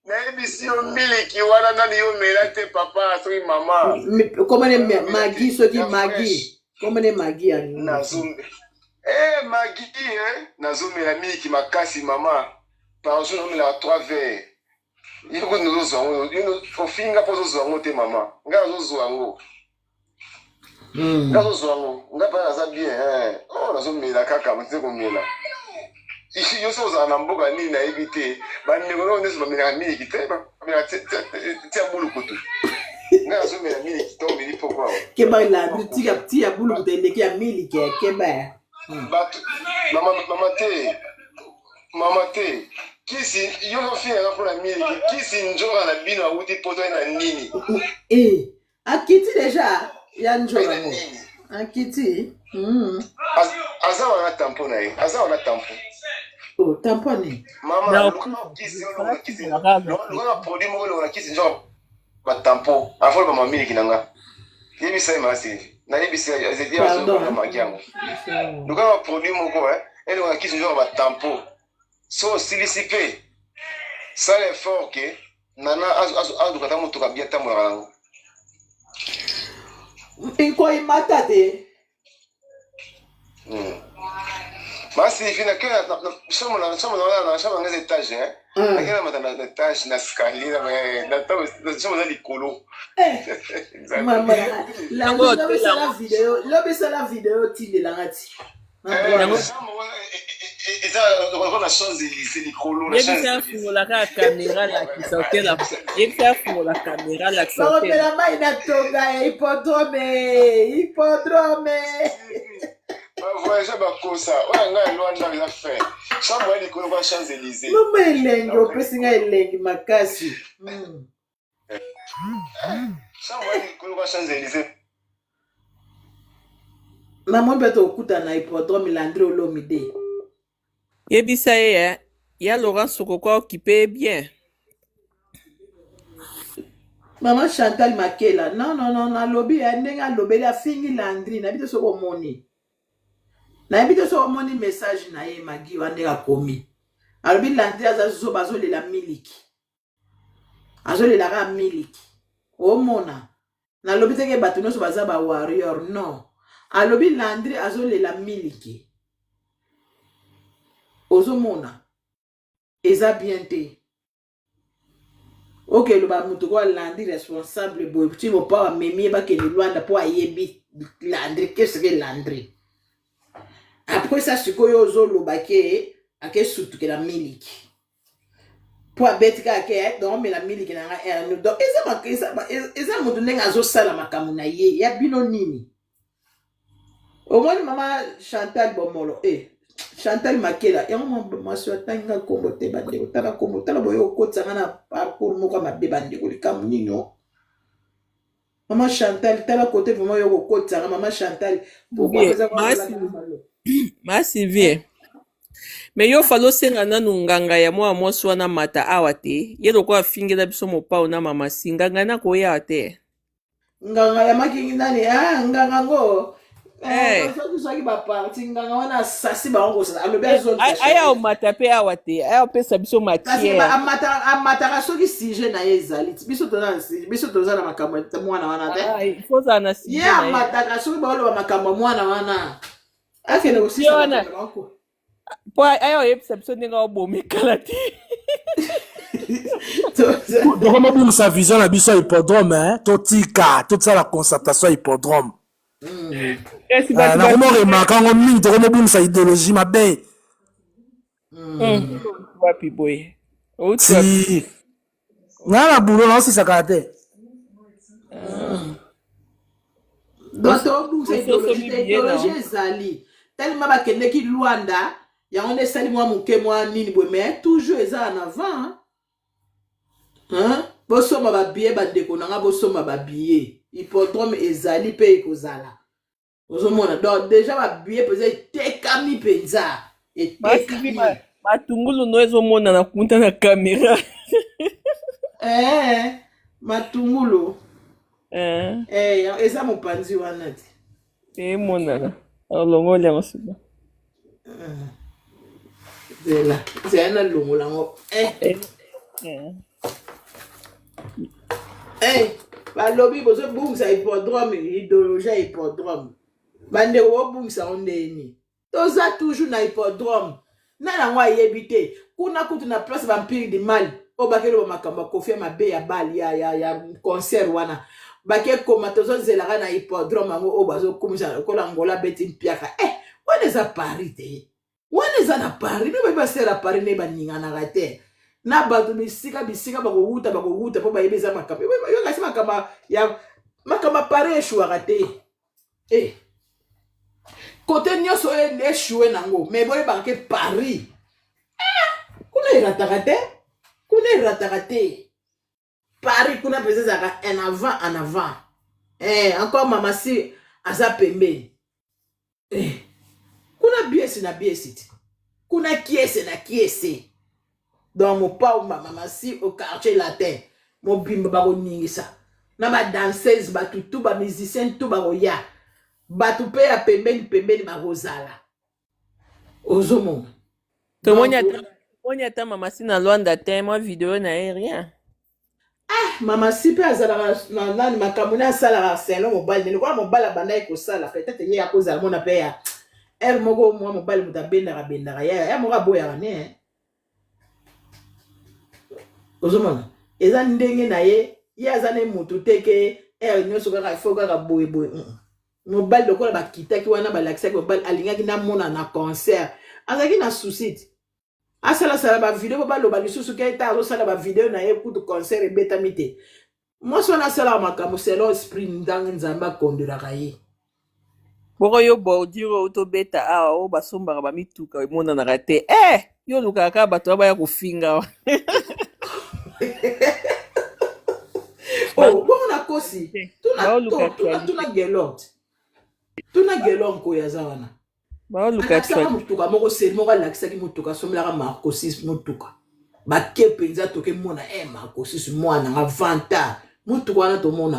nayebisi yo miliki wana nani yo mela te papa soki mama komane magi soki magi komane magi ya magi nazomela miliki makasi mama par jour naomelaka 3 verres yoko nozozwa yango ofinga mpo ozozwa yango te mama ngai nazozwa yango ngai mpa naza bien nazomela kaka nte komela yo so ozala na mboka nini nayebi te bandeko nao nyonso bamelaka miliki te bamelaka tia bulukutu ngai nazomela miliki to omeli poko awa keba landri tia bulukutu eleki ya miliki ya keba bato mama te kisi yo ofinga mpona miliki kisi njonga na bino awuti poto na nini akiti deja ya njonga ngo akiti aza wana tampo na ye aza wana tampo tamponi mama lokana produit moko lokana kisi njonga batampo afole bamamiliki na nga yebisa ye masi nayebisa maki yango lokana baproduit moko elokana kisi njonga batampo so osilisi mpe sala effort ke nana azuka ta motuka bia tambolaka nango nkoyimata te masifi na kena chambre nga étage nakena mata na étage na escalier chambre eza likolo lobisala video tindelanga ti eza na Champs-Élysées likolo yebisa afungolaka kamera lakisa otela yebisa afungola kamera lakisa otela bakopela mai na tonga ya hippodrome bavoyage bakosa oyo ngai elwanda eza fin chambre ya likolo kwa Champs-Élysées mama elengi opesi ngai elengi makasi chambre ya likolo kwa Champs-Élysées namoi mpe tokuta na hippodrome landri olomide yebisa ye ya Laurent Sokoko occupé bien mama Chantal Makela non nalobi ndenge alobeli afingi landri na bito soko omoni Na yebi te so omoni message na ye magi wande ka komi. Alobi Landry azazo bazolela miliki. Azolela ka miliki. Omona. Na lobi teke bato nyonso baza ba warrior non. Alobi Landry azolela miliki. Ozomona. Eza bien te. Ok, le ba mutu ko Landry responsable boy. Tu vas pas memi ba ke Luanda po ayebi Landry. Qu'est-ce que Landry? Après ça, ce que yozo lo ba ke ake sutu ke la miliki. Po abetika ake donc mais la miliki na nga donc eza mutu nenga azo sala makamu na ye ya bino nini. Au moins maman Chantal Bomolo Chantal Makela et moi sur tanga kombo te bande otala kombo tala boyo kotsa na parcours moko ma bebande ko likamunino. Maman Chantal tala côté vraiment yo kotsa maman Chantal pourquoi ça ma Sylvie mais yo falo senga nanu nganga ya mwa mwasi wana mata awa te ye loko afingela biso mopao na mama singanga na koya te nganga ya makingi nani nganga ngo soki baparti nganga wana sasi bango kosala alobi aya omata pe awa te aya opesa biso matiere amataka soki sujet na ye ezali biso toza na makambo ya mwana wana te fozala na ye amataka soki baoloba makambo ya mwana wana akende kosisa po aya oyebisa biso ndenge obomekala te tokomobungisa vision na biso ya hippodrome totika tosala concertation ya hippodrome nakomoremaka ngo mingi tokomobungisa idéologie mabe wapi boye ti nga na bulo naosisaka te donc tobungisa idéologie ezali tellement bakendeki Luanda yango nde esali mwa moke mwa nini boye mais toujours eza en avant bosomba babiye bandeko nanga bosomba babiye hippodrome ezali mpe ekozala ozomona donc déjà babiye mpenza etekami mpenza etekami matungulu no ezomonana kuta na kamera matungulu eza mopanzi wana te emonana alongoli yango suba zela na longola yango balobi bozobungisa hippodrome idéologie ya hippodrome bandeko bobungisa ngo ndeni toza toujours na hippodrome na nango ayebi te kuna kutu na place bampire du mal oyo bakeloba makambo akofi ya mabe ya bali ya concert wana bakekoma tozozelaka na hippodrome yango oyo bazokomisa lokola ngola beti mpiaka wana eza paris te wana eza na paris no babasera paris ne baninganaka te na bato bisika bakowuta mpo bayebi eza makambo yokasi makambo paris eshuwaka te kote nyonso eshuwe nango me boyebaka ke paris kuna erataka te paris kuna mpenza ezalaka en avant encore mamasi aza pembeni kuna biesi na biesi te kuna kiese na kiese donc mopao mamasi au quartier latin mobimba bakoningisa na badanseuse bato tu bamusicien tu bakoya bato mpe ya pembeni bakozala ozomona tomoni ata mamasi na Luanda te mwa video na ye rien mamasi mpe azalaka na nani makambo ne asalaka selo mobali nini kola mobali abandaki kosala peut-être ye akozala mona mpe ya ere moko mwa mobali moto abendaka ya moko aboyaka ne ozomona eza ndenge na ye aza ne motu te ke ere nyonso kaka ifo kaka boyeboye mobali lokola bakitaki wana balakisaki mobali alingaki namona na concert azalaki na susi te asalasala bavideo po baloba lisusu ke ta azosala bavideo na ye kutu concert ebetami te mwasi wana asalaka makambo selon esprit ntange nzambe akondelaka ye boko yo bordure oyo tobeta awa oyo basombaka bamituka emonanaka te yo lukaka kaka bato baya kofinga bongo na kosi tuna gelord nkoyo aza wana alakisaka motuka moko seri moko alakisaki motuka asombelaka marcosis motuka bake mpenza toke mona marcosis mwana nga vanta motuka wana tomona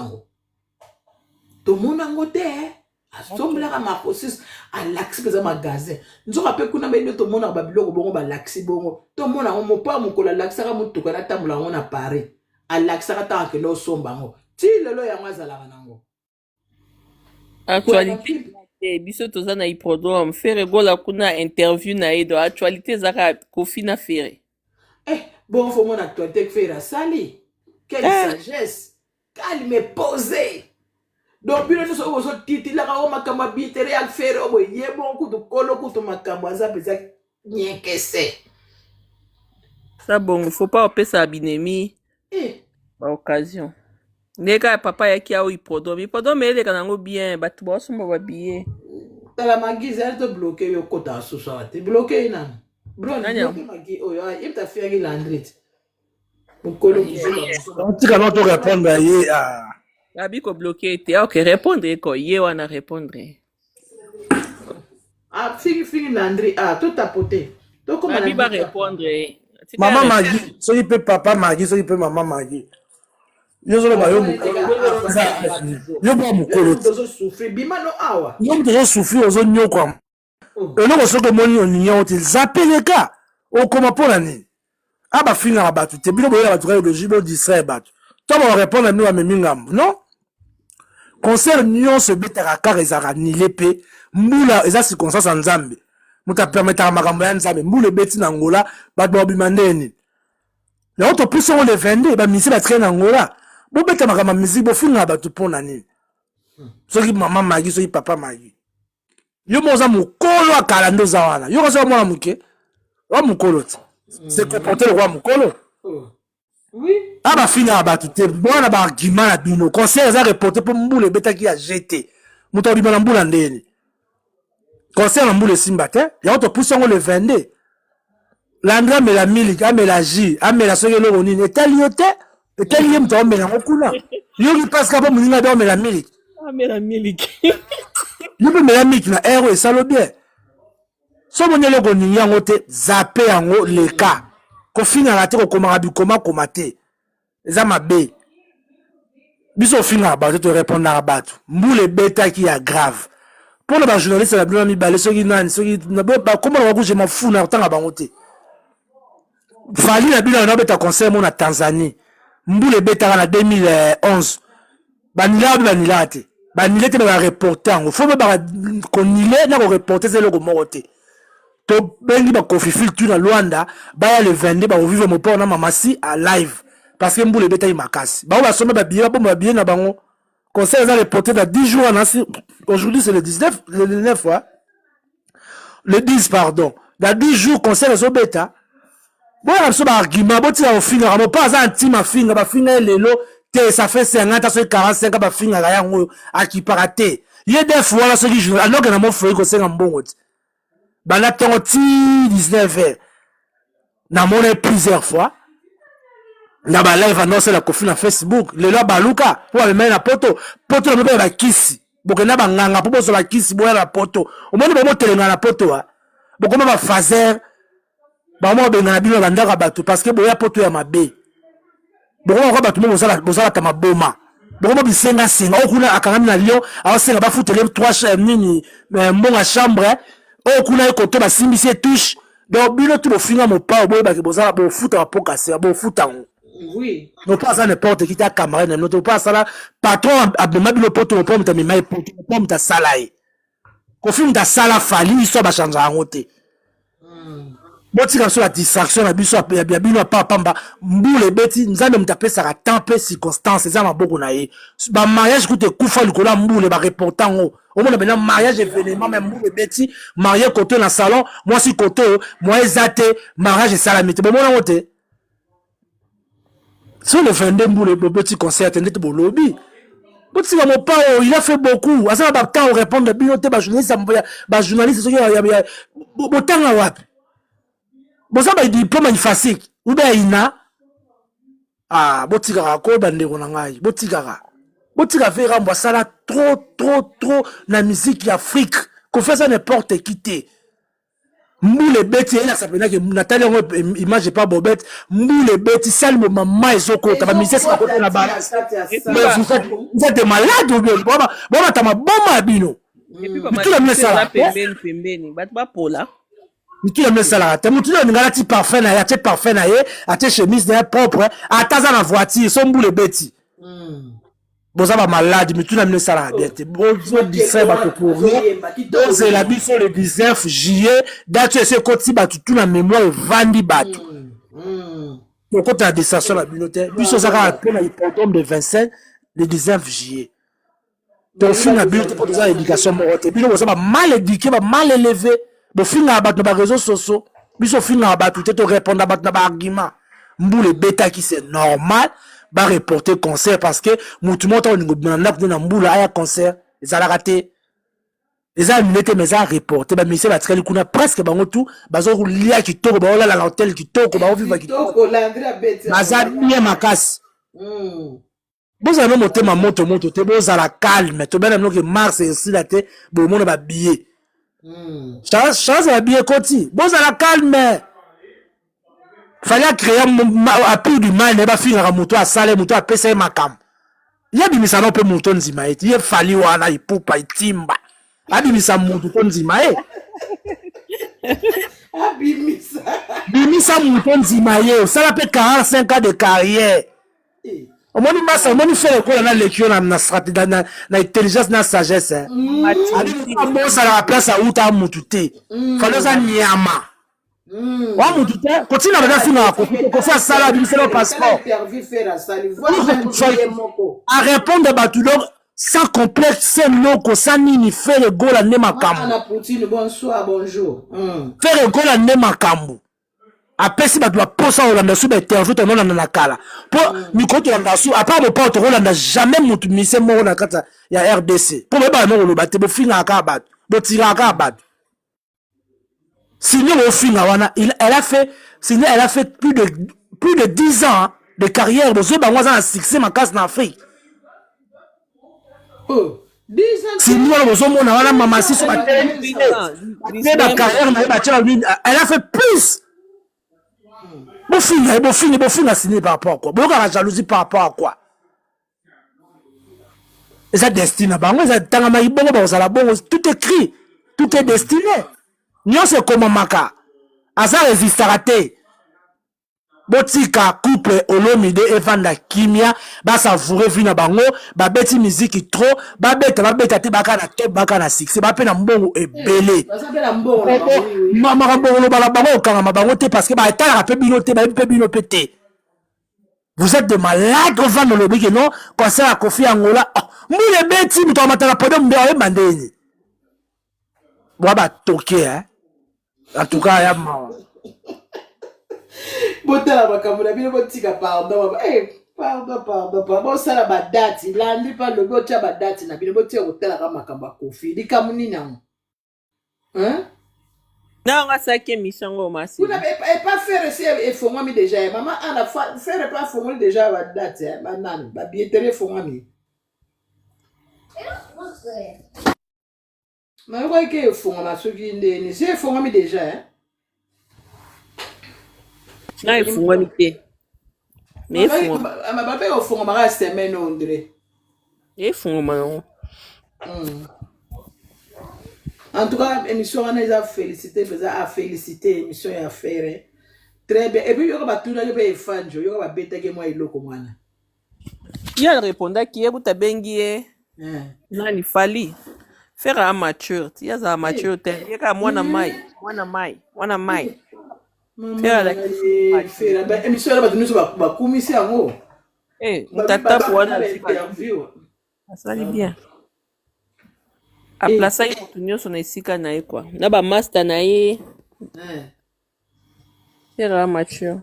yango te asomblaka maprocessus alaxi mpenza magasin nzoka mpe kuna bende tomonaka babiloko bongo balaxi bongo tomona yango mopa mokolo alaxisaka motuka natambola yango na paris alaxisaka ntango akende osomba yango ti lelo yango azalaka nango actualité biso toza na hippodrome fere gola kuna interview na ye do actualité ezaka kofi na fere bon fo mona actualité fere asali quelle sagesse calme posé donc bino nyonso ozotitilaka o makambo ya bitere ya fere obo ye bon kutu kolo kutu makambo aza mpenza nyekese sa bongo faut pas opesa abinemi baoccasion ndeka papa yaki ao hippodrome eleka nango bien bato baosomba babillet tala magise ali to bloke yo kota asusu awa te bloke ye nani bloke magi oyo ye ta fiaki landrit mokolo tika no to répondre ye abi kobloke te ok répondre ko ye wana répondre fingi landri to tapote abi ba répondre Maman Maggie, soki pe papa Maggie, soki pe maman Maggie. Yo zo ba yo mukolo. Yo ba mukolo. Tozo souffrir bima no awa. Yo tozo souffrir ozo nyokwa. Eloko soki moni oninyo te zapeleka. Okoma pona ni. Aba finga na batu te bino boyela batu ka de jibo distraire batu. To ba répondre à nous à memingam, non? Concert nyon se betaka kar ezaka ni lepe. Mbula eza circonstance en Nzambe. Muta permettre makambo ya Nzambe mbule beti na ngola batu babimandeni. La autre plus on les vendre ba misi ba traîner ngola. Bo beta makambo musique bo finga batu pona ni. Soki maman Maggie soki papa Maggie. Yo moza mukolo akala ndo za wana. Yo kaso mwana muke. Wa mukolo. C'est comporter le roi mukolo. Oui. Aba finga batu te bona ba argument na bino. Conseil za reporter pour mbule beta ki a jeté. Muta bimana mbula ndeni. Conseil na mbule simba te. Ya autre plus on les vendre. L'andra me la miliki, ame la ji, ame la soke lo nini. Etali yote, etali yem to me la ngokuna. Yogi paska pa muninga do me la miliki. Ame la miliki. Yogi me la miliki na ero e salo bien. So monye lo ko ninga ngote zape yango leka. Ko finga la te ko komara bi koma komate. Eza mabe. Biso finga ba te répondre na batu. Mbule beta ki ya grave. Pour le journaliste la blanc mi balé soki nani soki na ba comment on va je m'en fous na tanga bangote. Fali na bila na beta concert mon na Tanzanie. Mbule beta na 2011. Banila te. Banila te ba reporter ngo. Faut ba konile na ko reporter c'est le ko mokote. To bengi ba Kofi Filtu na Luanda ba ya le 22 ba vivre mo pona mamasi à live parce que mbule beta imakasi. Ba somba ba biya ba bien na bango. Concert a reporté dans 10 jours aujourd'hui c'est le 19 le 9 ouais. Le 10 pardon. Dans 10 jours concert so beta. Bon, on a un argument, bon, tu as au final, on pas un team à finir, bah, finir les lots, ça fait 50, ça fait 45, bah, finir, là, à qui paraté. Il y a des fois, là, ceux qui jouent, alors qu'on a mon feuille, qu'on s'est en bon, bah, là, t'en 19 heures. N'a mon plusieurs fois. N'a bah, live annoncé la confine à Facebook, les lots, bah, Luka, pour aller mettre la poto, poto, le la kissi. Bon, qu'on a bah, nganga, pour la kissi, pour la poto. Au moins, on va monter la poto, hein. Bon, comment va faire? Bah moi ben na bino bandaka bato parce que boya poto ya mabe. Bon on va bato mo bozala ta maboma. Bon mo bisenga singa okuna akangami na lion awasenga ba futele 3 nini mbonga chambre okuna ekoto ba simbisi touche. Donc bino tout bofinga mo pa boye ba ke bozala bo futa ba poka se bo futa ngo. Oui. Non pas ça n'importe qui ta camarade non pas ça là patron abema bino poto mo pomta mi mai poto mo pomta salai. Ko filmta sala fali so ba chanja ngote. Botika sur la distraction na biso ya bino pa pamba mbule beti nzambe mutapesa ka tempe circonstance za maboko na ye ba mariage koute kufa likola mbule ba reportango au moins bena mariage événement même mbule beti marié côté na salon moi si côté moi ezate mariage salamité bon mona wote sur le 22 mbule beti concert ndete bo lobby botika mo pa il a fait beaucoup asa ba temps répondre bino te ba journaliste soki ya botanga wapi. Bon ça ba diplôme ifasik ou bien ina botika ko bandeko na ngai botika faire rambo sala trop na musique d'Afrique qu'on fait ça n'importe qui te mbule beti ina sapena que Nathalie on image pas bobette mbule beti sale maman ezoko ta ba musique ça ko na ba vous êtes malade ou bien bon ta ma bomba bino Et puis pas Mitu na mine là sala. pembeni bat ba pola. Mitu na mine sala. Te mutu na ngala ti parfum na ye, atie parfum na ye, atie chemise na ye propre, ataza na voiture, son boule beti. Boza ba malade, mitu na mine sala bien te. Bozo distrait ba ko pour Bozo la biso le 19 juillet, date ese koti ba tout na mémoire vandi batu. Pour côté la distraction la binote, biso zaka appelle na hippodrome de 25 le 19 juillet. Donc fin na binote pour des éducation morote. Bino boza ba mal éduqué, ba mal élevé. Bo fin na ba na réseaux sociaux. Biso fin na ba tout te répondre ba na ba argument. Mboule beta qui c'est normal. Ba reporter concert parce que mutu mota oningo na na mbula aya concert ezala raté eza minete mais ça reporter ba mise ba tsali kuna presque bango tout bazo lia kitoko ba ola la hotel kitoko ba oviva kitoko baza bien makasi boza no motema moto te boza la calme to bena no que mars ici la te bo mona ba billet chance ba billet koti boza la calme. Fallait créer un peu du mal, ne pas finir à mouton à saler, mouton à pesa makam. Il y a des missions peu mouton zimae. Il y a fallu wana ipupa itimba. Abimisa mouton zimae. Abimisa mouton zimae. Ça la peut 45 ans de carrière. Au moins il m'a fait quoi dans l'équipe na stratégie na intelligence na sagesse. Bon ça la place à outa moutouté. Fallait ça nyama. Wa mututé continue à faire ko faire ça là le passeport à répondre à tout donc sans complexe c'est loko sans ni faire le goal à nemakambu bonsoir bonjour faire le goal à nemakambu après si batu ba posa Holanda sous interview to nona na kala pour miko to landa sous à part le porte Holanda jamais mutu mise mo na kata ya RDC pour ba no lo batte bo finga ka bat bo tira ka bat. Sinon, au final, elle a fait plus de 10 ans de carrière. Bon, c'est un succès, ma casse en Afrique. Oh, 10 ans. Sinon, on a maman si sur la carrière, elle a fait plus. Bon, final, signé par rapport à quoi? Bon, la jalousie par rapport à quoi? Et ça destiné, tout écrit, tout est destiné. Nyon se comme maka asa résistera te botika couple Olomide Evanda Kimia ba savourer vina bango ba beti musique trop ba beta te baka na top baka na succès ba pe na mbongo ebele mama mbongo bala bango kanga mabango te parce que ba etala pe bino te ba pe bino pété. Vous êtes de malades au vent le biki non concert à Kofi Angola mbule beti mto matala podom mbe bandeni boba toqué hein. En tout cas, il y a marre. Botala makamuna bino botika pardon. Pardon. Bon ça la badati, landi pas le botia badati na bino botia hôtel la makamba Kofi. Likamuni nango. Hein? Non, ça qui est mission au massi. Vous n'avez pas fait ici et fongami déjà. Maman a la faire pas fongami déjà badati hein. Banane, ba billetterie fongami. Mais vous voyez que fongama ceux qui ne c'est fongami déjà hein. Non, il faut limiter. Mais il faut. Ma papa au fond ma semaine André. Il faut man. En tout cas, émission on a félicité, émission à faire. Très bien. Et puis il y aura tout là, il y aura fan, il y aura bêta que moi il loko mwana. Il a répondu qui est buta bengie. Non, il fallait faire amateur. Il y a ça amateur. Il y a mwana mai. Faire émission là nous ba commissaire yango. Tata pour interview. Ça va bien. A placer continuer son esika na e quoi. Na ba master na e. Faire amateur.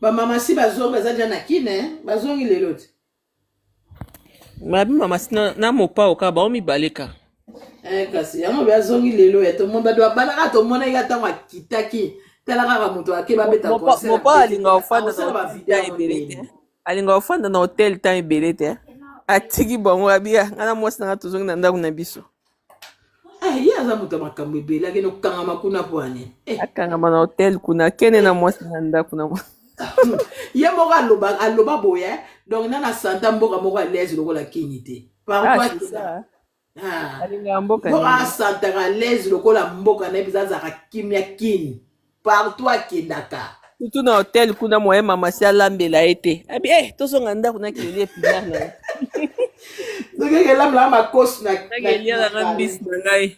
Ba mama si bazonga za jana kine, bazongi lelo. Ma mama si na mopa oka ba omi baleka. Kasi yango bazongi lelo ya to monde doit balaka to mona ya tango kitaki. Tala kaka moto akeba beta concert. Mopa alinga ofanda na video ebelete. Alinga ofanda na hotel temps ebelete. Atiki bongo abia ngana mwasi na tozongi na ndako na biso. Ya za moto makambo ebele akeno kanga makuna poane. Akanga na hotel kuna kene na mwasi na ndako na. Ye moko aloba boye donc nana santa mboka moko alaise lokola kini te parfois c'est ça. ah Alinga mboka mboka nini. santa alaise lokola mboka na biza za kimia kini partout akendaka Surtout na hotel kuna moye mama si alambela ete. Abi tosonga ndako na kelie pilar na. donc elle la makosi na Na kelie la ngambis na ngai.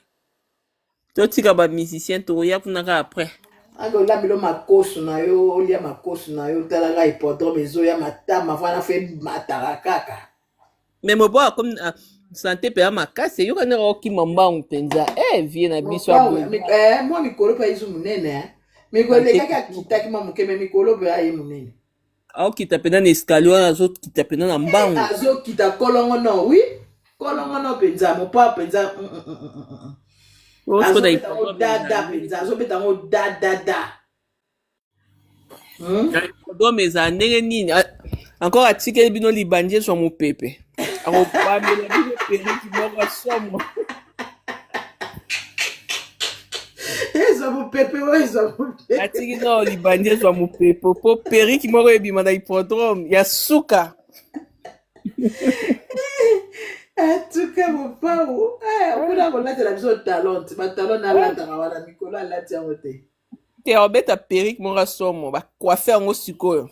Totika ba musicien to ya kuna ka après. Anga lamelo makosi na yo olia makosi na yo talaka hippodrome ezoya matama fana fe mataka kaka Mais mo bo comme santé pe makase yo kana oki mambangu penza. Vie na biso abo. moi mikolo pa izu munene mikolo kaka kitaki mamuke me mikolo pe ayi munene Aokita pena na escalier wana azokita pena na mbangu. azokita kolongo no oui kolongo no penza mopa penza azobeta ngo dada penza azobeta ngo dada Dome eza ndenge nini encore atikeli bino libanje so mopepe akobamela bino periki moko somo eza mopepe oyo eza mopepe atiki no libanje so mopepe po periki moko ebima na hippodrome ya suka atuka mopau okuna kolatela biso talente batalon alataka wana mikolo alati yango te te obeta periki moko somo bakoafe yango sikoyo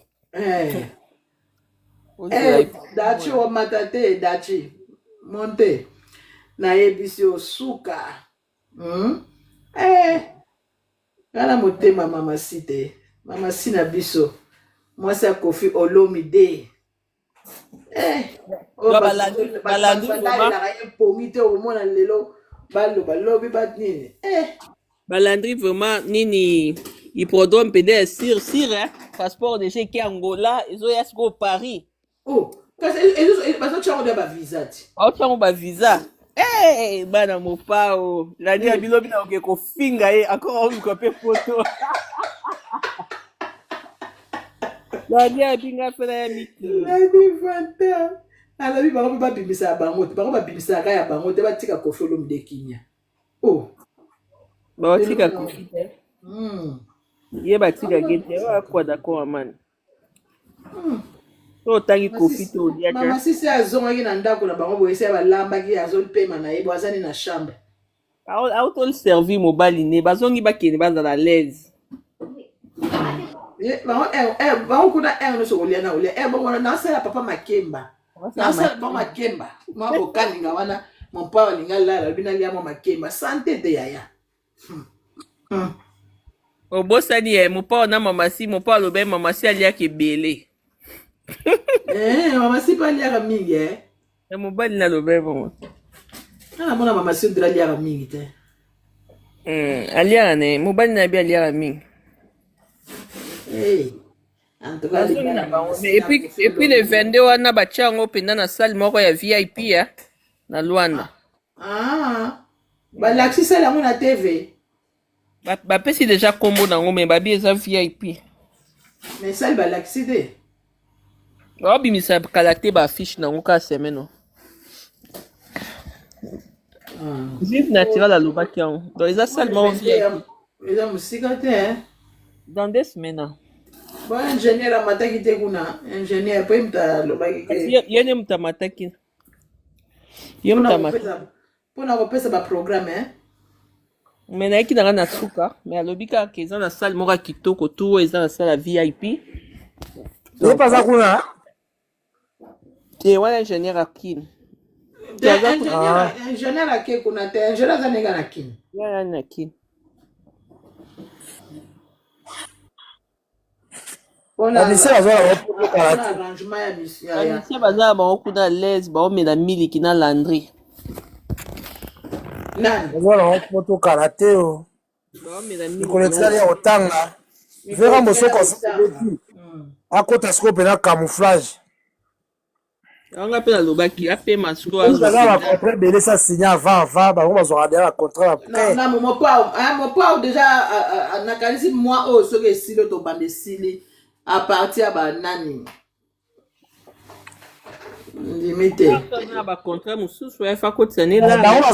dachi omata te dachi monte nayebisi osuka ngana motema mamasi te mamasi na biso mwasi ya Kofi Olomide balandaka ye pomi te omona lelo baloba lobi banini balandri vraiment nini hippodrome pede sir passeport déjà ki Angola ezoya siko Paris kasi bazotiango nde bavisa ti aotiango bavisa bana mopao landi ya bilobi na oke kofinga ye encore aoluka mpe poto landi ya binga mpena ya mikili landi fanta alobi bango mpe babimisaka bango te bango babimisaka ya bango te batika Kofi Olomide kinya baotika Kofi te ye batika gete akwa d'accord amani otangi Kofi te olia te mama sisi azongaki na ndako na bango boye esi balambaki azopema na ye bo azali na chambre autoli servi mobali ne bazongi bakende bazala lese bango kuna nyonso kolia na kolia bongo nasala papa makemba nasala bango makemba mwa bokalinga wana mopa olinga lala lobi nalia mwa makemba sante te yaya obosani ye mopa ona mamasi mopa alobe mamasi aliaki ebele mamasi mpe aliaka mingi mobali nalobe bongo namona mamasi ondira aliaka mingi te aliaka ne mobali na bi aliaka mingi et puis le 22 wana batia yango mpenda na salle moko ya VIP na Luanda balakisi sale yango na TV bapesi deja kombo nango me babi eza VIP mais sale balakisi te baobimisa kala te baaffiche nango ka semaine vive naturel alobaki yango donc eza salle moko VIP eza mosika te dans 2 semaines bon ingénieur amataki te kuna ingénieur po muta lobaki ke yene muta mataki mpona kopesa baprogramme me nayeki nanga na suka me alobi kaka eza na salle moko ya kitoko tu eza na salle ya VIP epaza kuna te wana ingénieur akini ingénieur ake kuna te ingénieur aza ndenge na kini yana na kini anisia baza bango kuna lese baomela miliki na landry bazala poto karate o kolekisali ya kotanga vera mosoko akota siko mpena camouflage anga mpe nalobaki apema siko aza bacontrat ebele sa signe avant bango bazwaka deya bacontrat mopao déjà nakanisi mwa oyo soki esili oyo tobanda esili a partir ya banani ndimi te bacontrat mosusu efa kotisa nela bango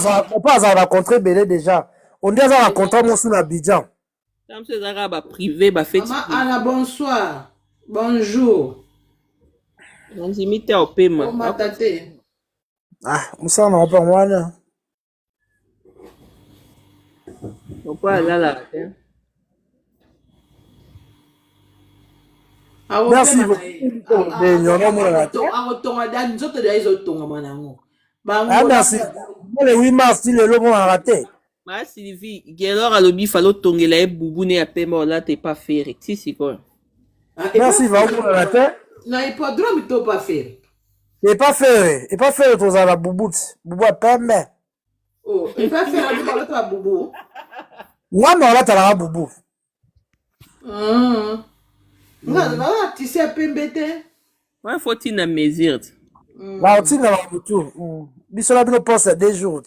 azala bacontrat ebele déjà ondi aza na contrat mosusu na Abidjan mosu ezaka baprivé bafeti ana bonsoir Bonjour. Nanzimi te opema. Comment t'as-tu? Ah, musana wapa mwana. Opo alala te. Merci. Akotonga dani nzoto da ezotonga mwanango. Ah, merci. Le 8 mars, il est le bon à rater. Ma Sylvie, gelor alobi falo tongela e bubu ne apema ola te pa fere. Si si quoi. Merci, va au rater. Non, hippodrome, il t'a pas fait. Et pas faire tous à la bouboute. Boubou a permis. Oh, il va faire un peu de boubou. Moi, non, là, t'as la boubou. Non, tu sais, peu embêté. Ouais, faut-il na mesure. Là, on tient la boutou. Bissola, nous passe 2 jours.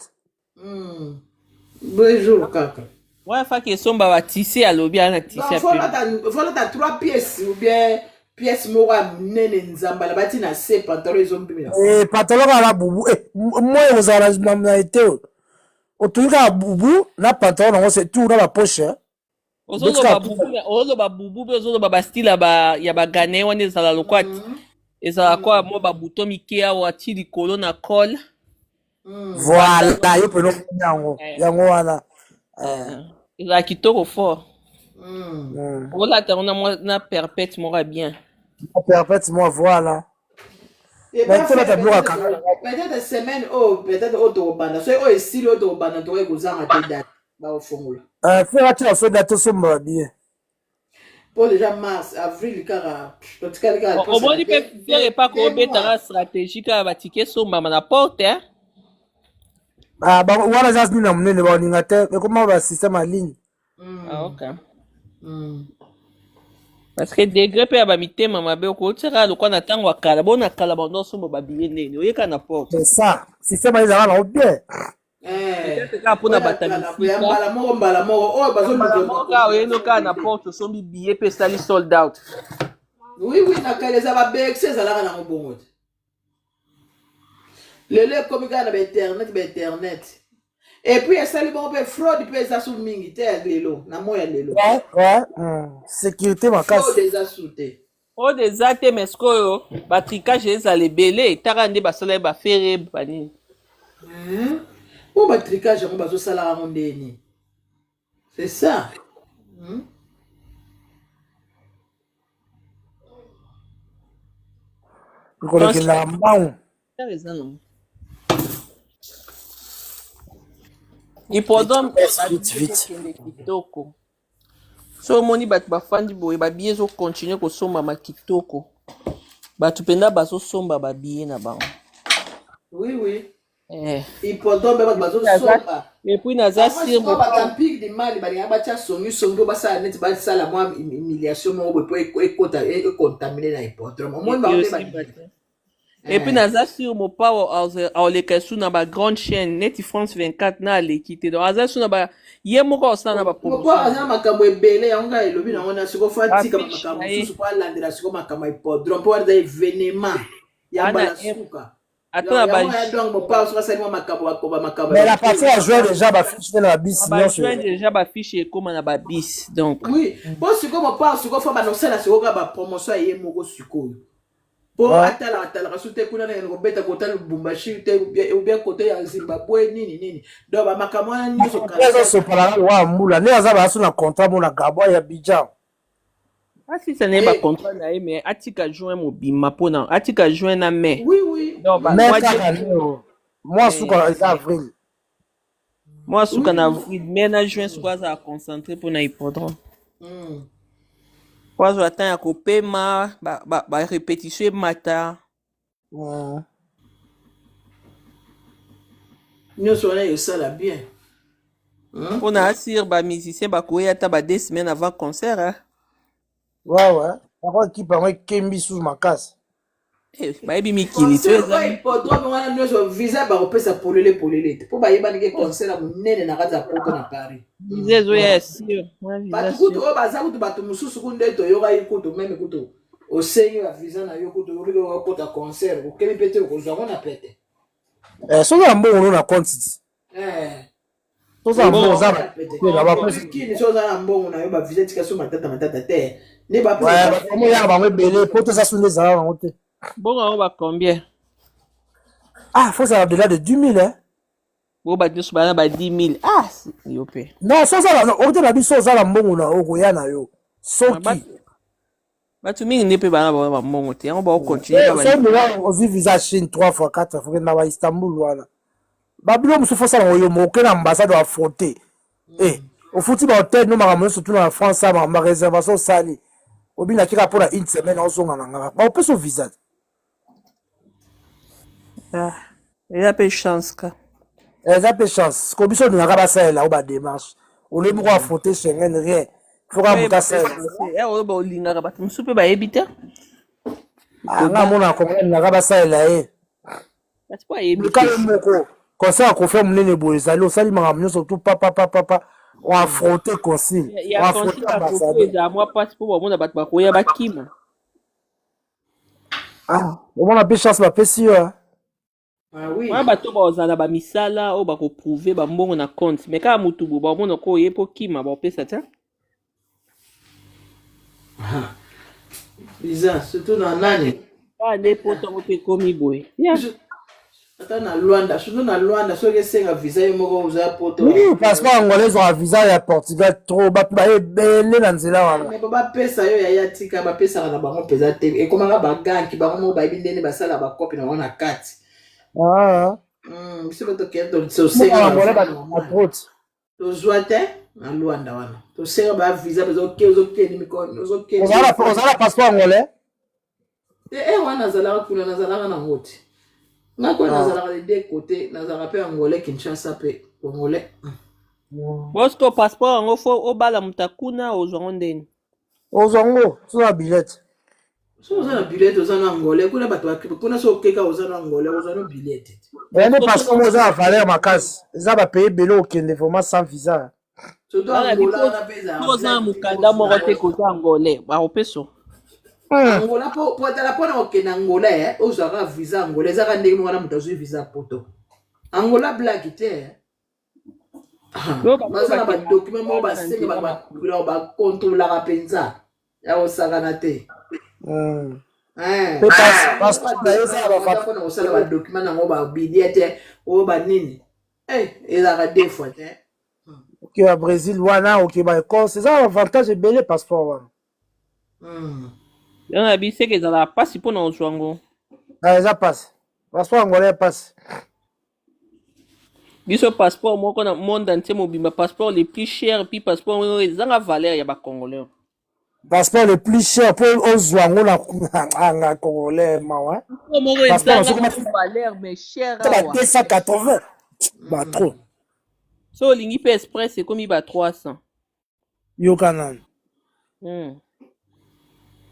2 jours, kaka. Ouais, fa que somba wa tissé alobi ana tissé. Il faut là 3 pièces ou bien pièces mora nene nzambala bati na se pantalon ezombimela. Pantalon à la boubou. Moi, vous avez la été. Au tout cas, boubou, la pantalon, c'est tout dans la poche. Ozoloba bubu ozoloba ba style ya ba Ghanais wana ezala lokwa ezala kwa mo ba buto mike awa ti likolo na col. Voilà, yo pe no yango wana. Ezala kitoko fort. Ola ta na perpète mora bien. Perpète moi voilà. Peut-être semaine peut-être auto banda. So o estilo auto banda to ekuzanga te date ba ofungula. Faire fait date somba bien. Pour déjà mars, avril car Au moins il peut faire pas ko betara stratégique ba ticket somba na porte hein. Ah ba wana just ni na munene ba ninga te mais comment ba système en ligne. Ah OK. Parce que degré pe ba mitema mabe ko tsaka lokwa na tango akala bona kala bondo somba ba billet nene oyeka na porte. C'est ça, système ils ont bien. Mpona mbala moko oyo bazomoka oyenoka na porte osombi billet mpe esali sold out. Oui, na kala eza babexe ezalaka nango bongo te lelo ekomi kaka na bainternet et puis esali bongo mpe fraude mpe eza su mingi te ya lelo na moya lelo sécurité makasi fraude eza su te fraude eza te mais sikoyo batricage ezala ebele taka nde basala bafere banini po batricage yango bazosalaka yango ndeni c'est ça ikolekela mbangu hippodrome ekende kitoko so omoni bato bafandi boye babiye ezokontinue kosombama kitoko bato mpenza bazosomba babiye na bango. Oui. Hippodrome bato bazosomba epuis naza sir batampike de mali balinga batia songi basala neti basala mwa humiliation moko boye po ekota ekontamine na hippodrome omoni bango epuis naza sur mopawo aoleka esu na bagrande chaîne neti France 24 na aleki te donc aza su na ye moko aosala na bapromotion aza na makambo ebele yango ngai elobi nango na siko fo atika makambo mosusu po alandela siko makambo ya hippodrome po aza événement ya mbala suka. Mais la partie à jouer déjà bafiche de la bis déjà bafiche ekoma na babis donc oui po siko mopa siko fo banosala siko ka bapromotion ye moko sikoyo po atalaka su te kuna na kobeta kota Lubumbashi te ou bien côté ya Zimbabwe nini donc bamakambo wana nyonso sopalaka wa mbula nde aza baso na contrat mo na Gabon ya Abidjan. Si ça n'est pas contrat na ye mais atika juin mobima mpona atika juin na mai. Oui donc moi suka eza avril moi suka na avril mai na juin suka aza concentré mpona hippodrome po azwa temps ya kopema barépétition emata nyonso wana esala bien mpona asire bamusicien bakoya ata 2 semaines avant concert ouais ako ekipe yango ekembi susu makasi bayebi mikili to hippodrome wana nyonso visa bakopesa polele te mpo bayebanike concert ya monene na kati ya poto na Paris visa ezoya ya sire bato kutu oyo baza kutu bato mosusu ku nde toyokai kutu meme kutu osengi ba visa na yo kutu obiki okota concert okemi mpe te okozwa ngo na pete soki ya mbongo no na compte tozala mbongo oza kini so oza na mbongo na yo bavisa tika so matata te nde bamoyaka bango ebele po toza so nde ezala bango te Bongo yango ba combien? ah faut ça au-delà de 10 000 hein Bo ba nyonso bana ba 10 000. Ah, yo pe. non so ozala okote na biso ozala mbongo na okoya na yo soki Bato mingi nde mpe bana ba mbongo te yango baokontinue so mbongo ozi visa Chine 3 fois 4 fois na ba Istanbul wana babilo mosusu fosala ngo yo moke na ambassade wa fronté ofuti bahotel no makambo nyonso tuna na France a makambo réservation osali obinaki kaka mpona une semaine ozonga na ngaka baopesa visa eza mpe chance ka eza mpe chance ko biso olingaka basalela o badémarche oloyi moko afronté Schengen rien foka moto asalela oyo baolingaka bato mosusu mpe bayebi te nga mona congolais olingaka basalela ye bato mpo ayebi likalo moko conseil akofe monene boye ezali osali makambo nyonso tu papapapapa oafronte consil oafronte ambasade ezala mwa mpasi mpo bamona bato bakoya bakima omona mpe chance bapesi yo wana bato bazala na bamisala oyo bakoprouve bambongo na compte me kaka motu bo bamona ko oye mpo kima baopesa te biza surtout na nani kaka nde po ntango mpe ekomi boye ata na Luanda surtout na Luanda soki esenga visa ye moko oza poto passeport angolais ezwaka visa ya Portugal trop bato bayebele na nzela wana me bapesa yo yaya tika bapesaka na bango mpenza te ekomaka baganki bango moko bayebi ndenge basala bakopi na bango na kati biso tokende tozwa te na Luanda wana tosenga bavisa ozokende mikono ozala passeport angolais wana nazalaka kuna nazalaka nango te ngako nazalaka de deux côtés nazalaka mpe angolais Kinshasa mpe congolais bosko passeport yango fo obala moto kuna ozwango ndeni ozwango soza bilete so oza na bilete oza na angolais kuna bato kuna so okeka oza na angolais oza na bilete ene passeport oza na valeur makasi eza bapays ebele okende vraiment sans visa oza na mokanda moko te koza angolais baopeso angola po atala mpona kokende angolais ozwaka visa angolais ezaka ndenge moko na moto azwi visa poto angola black te baza na badocument moko basenge bakontrolaka mpenza ya kosakana te mpona kosala badocument nango babilie te oyo banini ezalaka deux fois te oke ba Brésil wana oke ba Écosse eza avantage ebele passeport wana yango yabi seke ezalaka mpasi mpona ozwa ngo eza mpasi passeport angolais mpasi biso passeport moko na monde entier mobimba passeport le plus cher puis passeport oyo ezanga valeur ya bacongolais passeport le plus cher mpo ozwa ngo na congolais mawa moko ezanga valeur mais cher ba 280 ba trop so olingi mpe express ekomi ba 300 yoka nani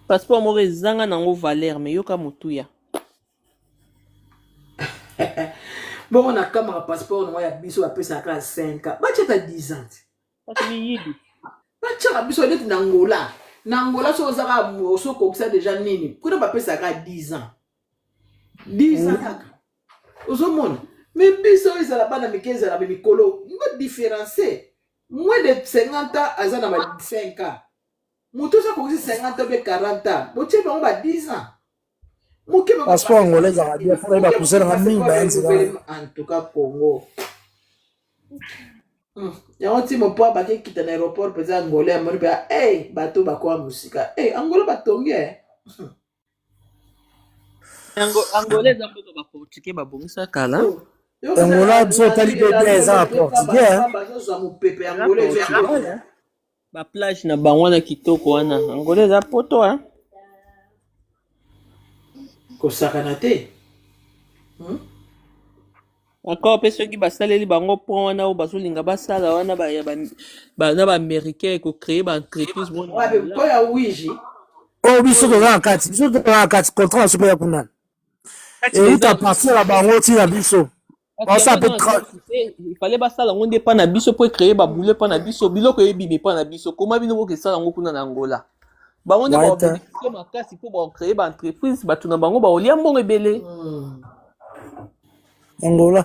passeport moko ezanga nango valeur mais yoka motuya bongo na kamaka passeport nango ya biso bapesaka 5 batiaka 10 ans batiaka biso neti na Angola so ozaka osokokisa deja nini kuna bapesaka 10 ans 10 ans kaka ozomona mais biso ezala bana mike ezala bemikolo ngo différencier moins de 50 ans aza na ba 5 ans moto oza kokisi 50 ans mpe 40 ans botie bango ba 10 ans passeport angolais ezaka bien mpona yeba kusenanga mingi bayanzela en tout cas Congo yango ti mopo bakekita na aéroport mpenza angolais amoni mpe bato bakoya mosika angolais batongi angolais eza mboka baportugais babongisa kala angola biso otali mpe bien eza na portugais bazozwa mopepe ya angolais baplage na bango wana kitoko wana angolais eza poto kosakana te encore mpe soki basaleli bango mpo wana oyo bazolinga basala wana na baaméricain ekocreye baentreprise mpo ya wiji oyo biso toza na kati contrat na so mpe ya kunana euta partir na bango ntina biso ifale basala yango nde mpa na biso mpo ecreye babule mpa na biso biloko ebimi mpa na biso koma bino bokesala yango kuna na angola bango nde babeneficie makasi mpo bacreye baentreprise bato na bango baolia mbongo ebele angola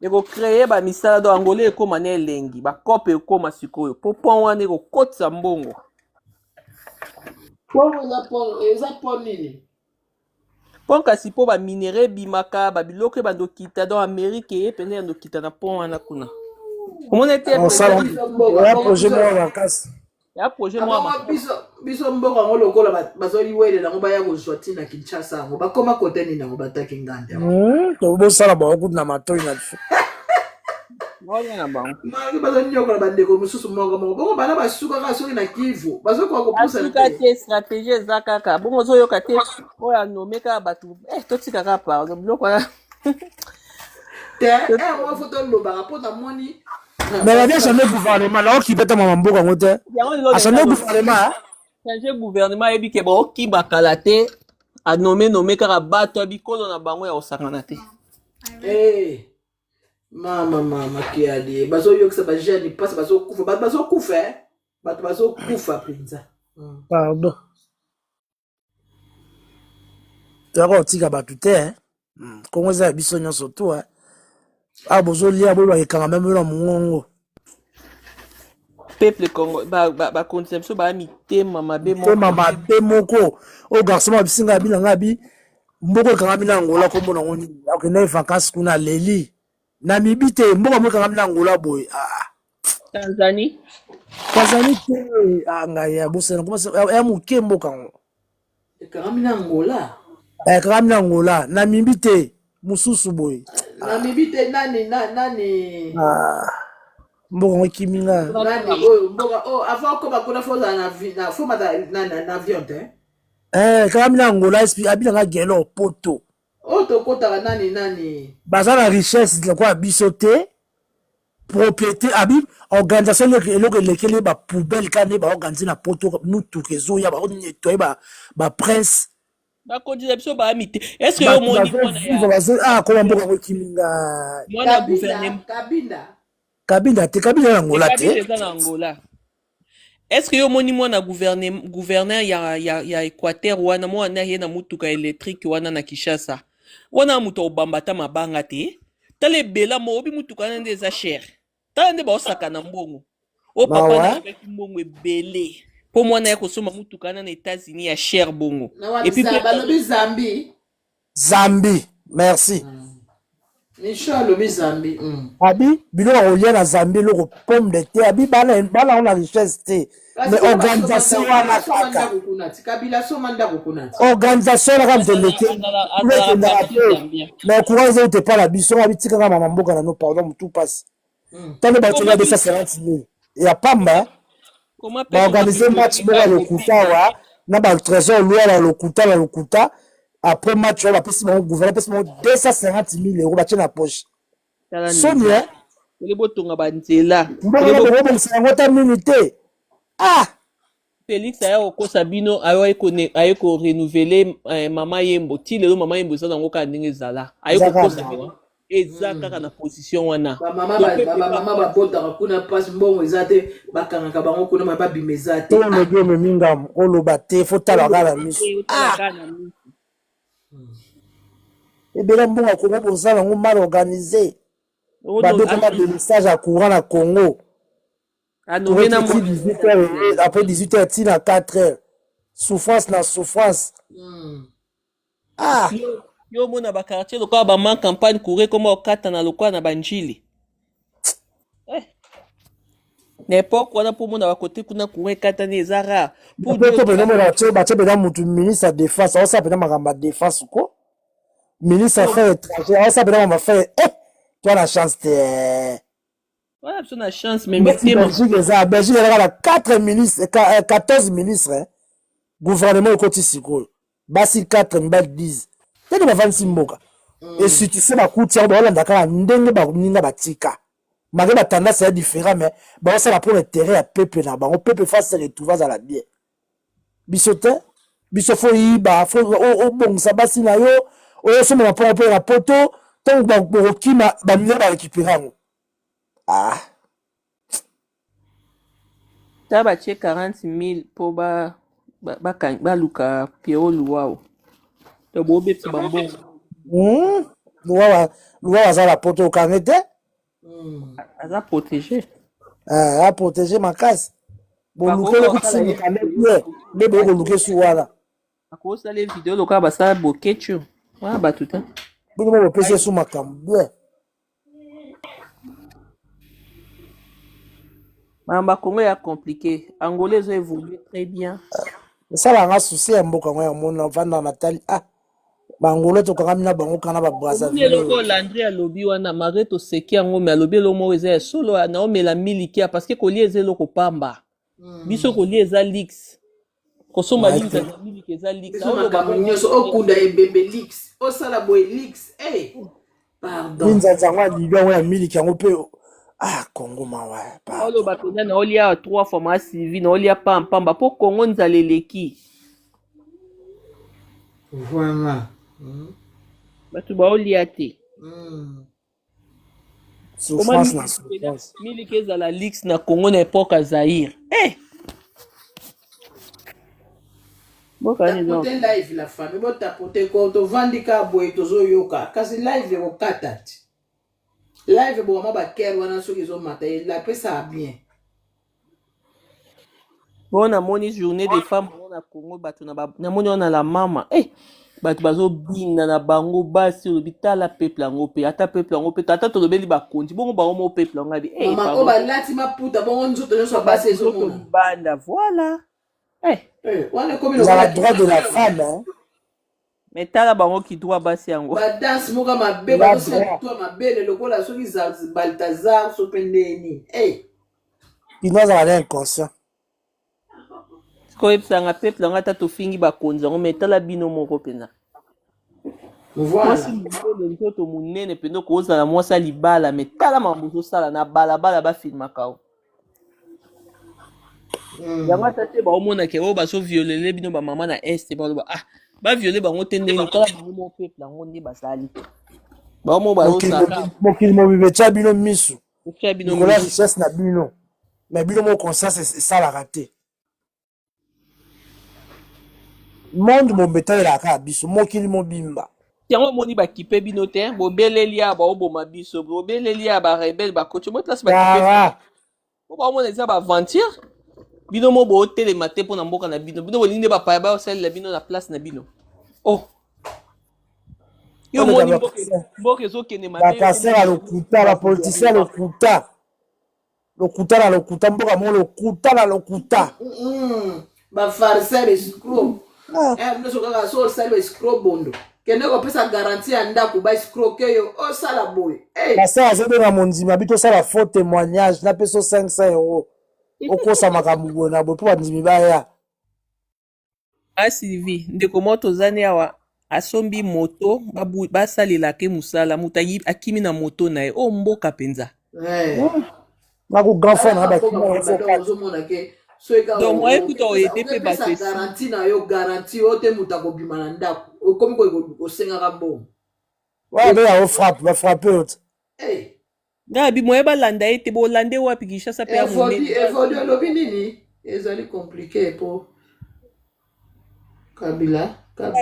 ekocreye bamisala do angolais ekóma na elengi bakope ekóma sikoyo mpo pont wana ekokotisa mbongo eza pont nini pont kasi mpo baminere ebimaka babiloko ebanda okita don amérike eye pene yanda okita na pont wana kuna omona ete projet moko makasi ya projet mwa biso mboka yango lokola bazoliwelela yango baya kozwa ntina kinshasa yango bakóma kote nini yango bataki nganda tobosala bango kutu na matoi na biso na bango maki bazonyokola bandeko mosusu moko bongo bana basukaka soki na kivu bazokoka kopusa asuka te stratégie eza kaka bongo ozoyoka te oyo anome kaka bato totikaka pardon biloko wana te mwa fo tolobaka mpo namoni mais babi achange gouvernement naokipeta mama mboka yango te achange gouvernement change gouvernement ayebi ke baokimaka la te anome kaka bato ya bikolo na bango ya kosangana te mama kiadi bazoyokisa bajeni mpasi bazokufa bato bazokufa bato bazokufa mpenza pardon toyaka kotika bato te kongo eza ya biso nyonso to a bozolia boyo bakekanga meme na mongongo peuple congo bakontinue biso baya mitema mabe moko oyo garçon babisinga abi nanga abi mboko ekangami na ngola kombo nango nini akende vacances kuna leli na mibi te mboka moko ekangami na ngola boye tanzanie te ngai ya bosana ya moke mboka ngo ekangami na ngola ekangami na ngola na mibi te mosusu boye na mibi te nani mboka ngo ekiminga nani oyo mboka avant okoma kuna fomata na avion te ekangami na ngola abinanga gelo poto oyo tokotaka nani baza na richesse lokola biso te propriété abi organisation eloko elekeli bapoubele kane baorganize na poto nutuka ezoya baonetoye baprince bakontinue biso baya mite estce yo omoni koma mboka ngo ekiminga mwana gouvernement kabinda te kabinda na ngola te eza na ngola estce yo omoni mwana gouverneur ya équateur wana mwana ye na mutuka électrique wana na Kinshasa wana moto obamba ta mabanga te tala ebela mo obi mutuka wana nde eza cher tala nde baosaka na mbongo o papa na abeki mbongo ebele mpo mwana ya kosomba mutuka wana na États-Unis ya cher bongo balobi Zambi merci Michel alobi Zambi abi biloko akolia na Zambi eloko pomme de terre abi bana na richesse te mais organisation wana kaka organisation wana kaka telekendaka te mais courant eza ute pa na biso nga bitikaka mama mboka na no pardon motu mpasi tande batolia 250 000 ya pamba baorganize match moko ya lokuta awa na batrésor loi na lokuta après match oyo bapesi bango gouvernement apesi bango 250 000 euros batie na poche sonia botonga banzela mbokobongisa yango ta nini te Félix aya kokosa bino aye korenouveler mama yembo ti lelo mama yembo eza nango kaka ndenge ezala aye kokosa bino eza kaka na position wana bamama babotaka kuna mpasi mbongo eza te bakangaka bango kuna ma babima eza te olobi omeminga oloba te fo tala kaka na miso ebele mbongo ya kongo bozala yango mal organisé badokoma bénissage ya courant na congo après 18h tina 4h souffrance na souffrance yo mona bakartier lokola bama campagne couré koma okata na lokola na banjili na époque wana mpo mona bakote kuna courant ekatani eza rare batie pena motu ministre ya défense aosala pena makambo ya défense ko ministre affaire étranger aosala pena makambo affaire toi na chance te voilà biso na chance mais Belgique ezaka na 14 ministres gouvernement ekoti sikoyo basi 4 mibali 10 tete bavandisi mboka institution bakuti yango baolanda kaka ndenge baninga batika malgré batendance ya différent mais baosala pour intérêt ya peuple na bango peuple face retrouve azala bien biso te biso fo yiba fo obongisa basi na yo oyosomela mpongo mpe na poto ntango bakokima baninga barécupere yango ta batie 40 000 mpo baluka Pierrot Luau to bobeti bambongo luwa aza na poto okange te aza protégé a protéger makasi bolukele kutsindika nde bien nde boyokoluka esu wana akosala video lokola basala bokecho wana bato te bino mo bopesi esu makambo bien makambo Congo ya compliqué Angola ezo évolue très bien esalanga susi ya mboka ngo ya mona vanda natali bangolo tokangami na bango kana Brazzaville eloko Landry alobi wana malgré toseki yango me alobi eloko moko eza ya solo naomela miliki parce que kolia eza eloko pamba biso kolia eza lix kosomba lix ya miliki eza lix nyonso okunda ebembe lix osala boye lix pardon minzanza yango alibi yango ya miliki yango mpe Congo mawa oloba mpenza na olia 3 fois ma Sylvie na olia pamba mpo Congo nzala eleki voilà bato baolia te miliki ezala lix na Congo na epoke ya Zaire tapote live la famille botapote ko tovandika boye tozoyoka kasi live ekokata ti live bokama bakere wana soki ezomata elapesa bien bon namoni journée des femmes na Congo bato namoni wana la mama bato bazobina na bango basi olobi tala peuple yango mpe ata peuple yango mpe ata tolobeli bakonzi bongo bango mo peuple yango abi mama oyo balati maputa bongo nzoto nyonso basi ezomona banda voilà wana ekomi la droit de la femme mais tala bango kidwa basi yango badanse moko mabe bazosalitwa mabele lokola soki baltazar so mpe ndeni bino azala na inconscient koyebisanga peuple yango ata tofingi bakonzi yango mais tala bino moko mpenza mwasi monene ntoto monene mpenza kozala mwasi alibala mais tala makambo ozosala na balabala bafilmaka o yango ata te baomonake oyo bazoviolele bino bamama na este baloba baviole bango te ndenge tala bango mo peuple yango nde basali baomo bazosaka mokili mobibe tya bino misu otya bino likola richesse na bino mais bino mo conscience esalaka te monde mobeta elaka biso mokili mobimba yango omoni bakipe bino te bobeleli ya baoboma biso bobeleli ya barebele bakoti motlasi bakipe po baomona eza baaventure bino mo bootelema te mpo na mboka na bino bino bolingi nde bapaya baosalela bino na place na bino yo moni mboka ezokende bapaster ya lokuta bapoliticien ya lokuta na lokuta mboka moko lokuta na lokuta bafariseur escro nyonso kaka so osali baescro bondo kende kopesa garantie ya ndako baescroke yo osala boye paster azobenga mondima bi tosala faux témoignage na peso 500 € okosa makambo boye na boye mpo bandimi baya Sylvie ndeko moko tozani awa asombi moto basalelaka mosala moto akimi na moto na ye mboka mpenza nako grand frère na bakimaozomonake donc moye kuta oyede mpe bato garanti na yo garanti oyo te moto akobima na ndako okomi osengaka bongo wana be yao frappe bafrappe oyo te ngabi moye balanda ye te bolande wapi Kinshasa mpe ya monene evoli olobi nini ezali komplike po kabila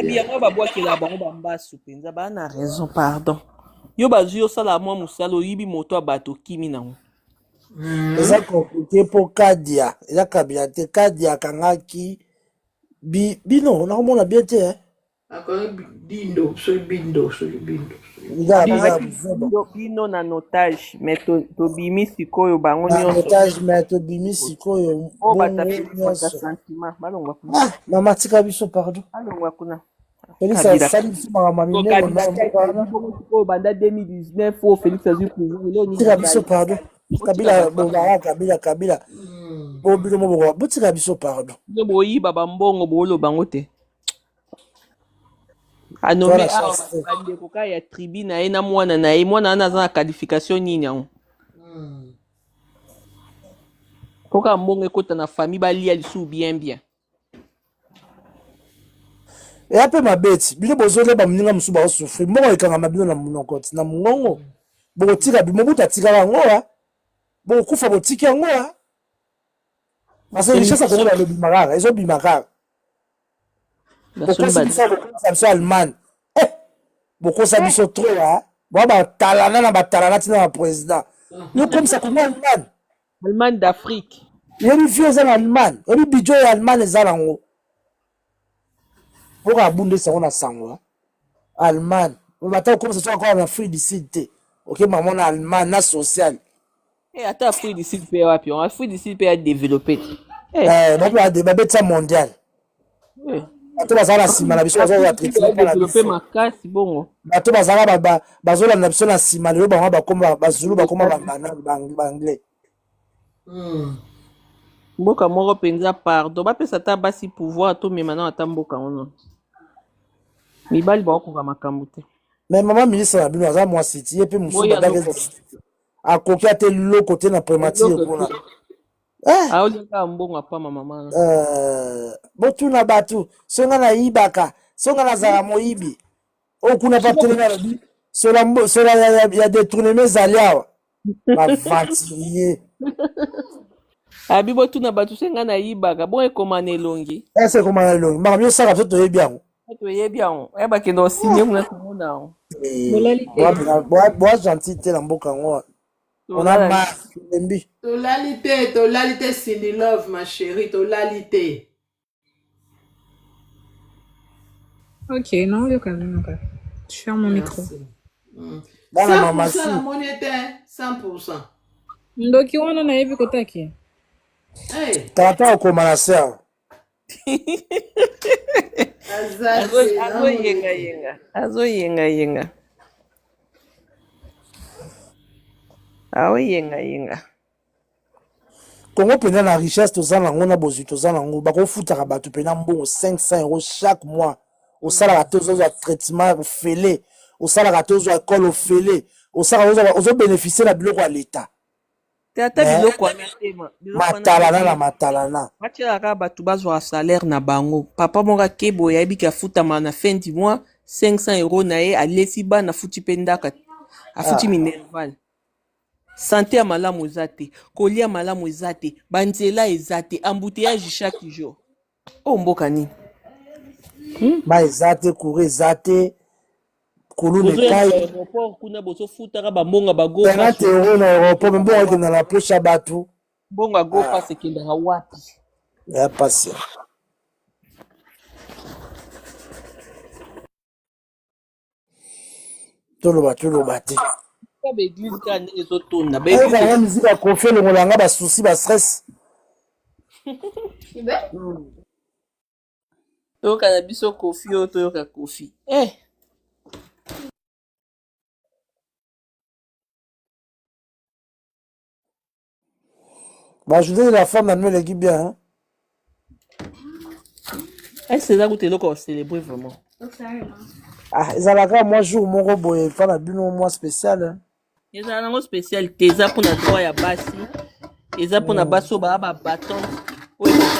yango babwakela bango bambasu mpenza baa na raison pardon yo bazwi osala mwa mosala oyibi moto ya bato kimi nango eza komplike mpo kadia eza kabila te kadia akangaki bino nakomona bien te bino na notage mais tobimi sikoyo bango nyonso mais tobimi sikoyo sentiment balongwa kuna mama tika biso pardon balongwa kuna Félix asali biso makambo minene banda 2019 o Félix azwi pouvoir tika biso pardon kabila kabila bo bino mo botika biso pardon no boyiba bambongo boloba bango te anome bandeko ka ya tribu na ye na mwana na ye mwana wana aza na qualification nini yango koka mbongo ekota na famille balia lisu bien eya mpe mabeti bino bozoleba moninga mosusu baosufri mbongo ekangama bino na monoko ti na mongongo bokotika mobutu atikaka yango bokokufa botiki yango parce richesse akongo balobima kaka ezobima kaka bokosa biso allemagne bokosa biso trop boa batalana na batalana ntina baprésident Yo comme ça comment Allemagne. Allemagne d'Afrique. Yebi vieux en Allemagne. Yebi bidjo ya Allemagne zalango. Pour abunde ça on a sango. Allemagne. On va comme ça encore en Afrique du Sud. OK, maman en Allemagne na social. Eh, attends, Afrique du Sud peut wapi. Afrique du Sud peut être développé. Donc la débat ça mondial. Bato bazala sima na biso bazala traitement pour la développer makasi bongo. Bato bazala bazola na biso na sima lelo bango bakoma bazulu bakoma banglais. Mboka moko penza pardon bapesa ta basi pouvoir to me maintenant ata mboka ono. Mibali bakoka makambo te. Mais maman ministre na bino aza moi siti ye pe musu badage akoki ate loko te na prémature kuna. Aoleka mbongo pa mama. Botuna batu songa na ibaka songa na zala moyibi okuna pa tele na bi sola ya détourner mes aliawa ba vantilier. Abi botuna batu senga na ibaka bon ekomana elongi. Ese komana elongi maka bio saka to yebi yango. To yebi yango e ba kendo signer muna komona. Boa gentil te na mboka ngo. On a marre lembi. Tolalité Cindy Love ma chérie, tolalité. Ok, non, le calme, ok. Je ferme mon micro. 100% la monnaie 100%. Ndoki wana na yebi kotaki. Hey. Tata okoma na sœur. Azo yenga. Yenga. Congo pena na richesse toza nango na bozwi toza nango bakofutaka bato pena mbongo 500 € chaque mois osalaka te ozozwa traitement ofele osalaka te ozwa école ofele osalaka ozobénéficie na biloko ya leta ata biloko wana tema matalana batielaka bato bazwaka salaire na bango papa moko akeboye ayebiki afutama na fin du mois 500 € na ye alesi bana afuti mpe ndaka afuti minerval. Santé ya malamu eza te, kolia malamu eza te, banzela eza te, embouteillage chaque jour. O mboka nini? Ma eza te, courant eza te, kulune kai. Aéroport kuna boso futaka bambonga bago. 50 € na aéroport, mbongo ekenda na poche ya bato. Mbonga go passe ekendaka wapi? Ya pasi. Toloba te. Ba église ka ndenge ezotonda. Ba église ya musique ya Kofi elongolanga ba souci ba stress. Toyoka na biso Kofi oyo toyoka Kofi. Bah, je dis la femme n'a pas l'équipe bien. C'est là où tu es là qu'on célèbre vraiment. Ah, ils ont moi jour mon robot et faire la bino moi spécial. Ils ont un spécial. T'es là pour notre droit à bassi. Ils là pour notre basso bah bâton.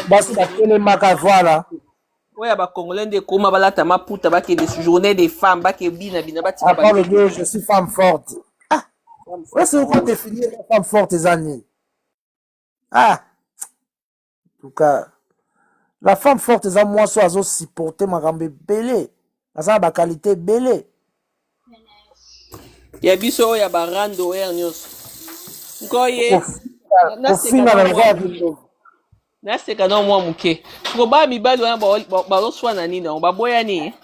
Bassi la télé maca voilà. Ouais, bah congolais de comment bah là t'as ma puta bah qui des journées des femmes bah qui bina bati. À part le deux, je suis femme forte. Ah. Ouais, c'est quoi définir la femme forte les années. Ah. En tout cas, la femme forte les moi soit à supporter ma gambe belé. Ça a qualité belé. Ya biso ya barando ernios. Ngoye. Na seka no mwa muke. Ngo ba mibali wana ba lo swana nini na ba boya ni.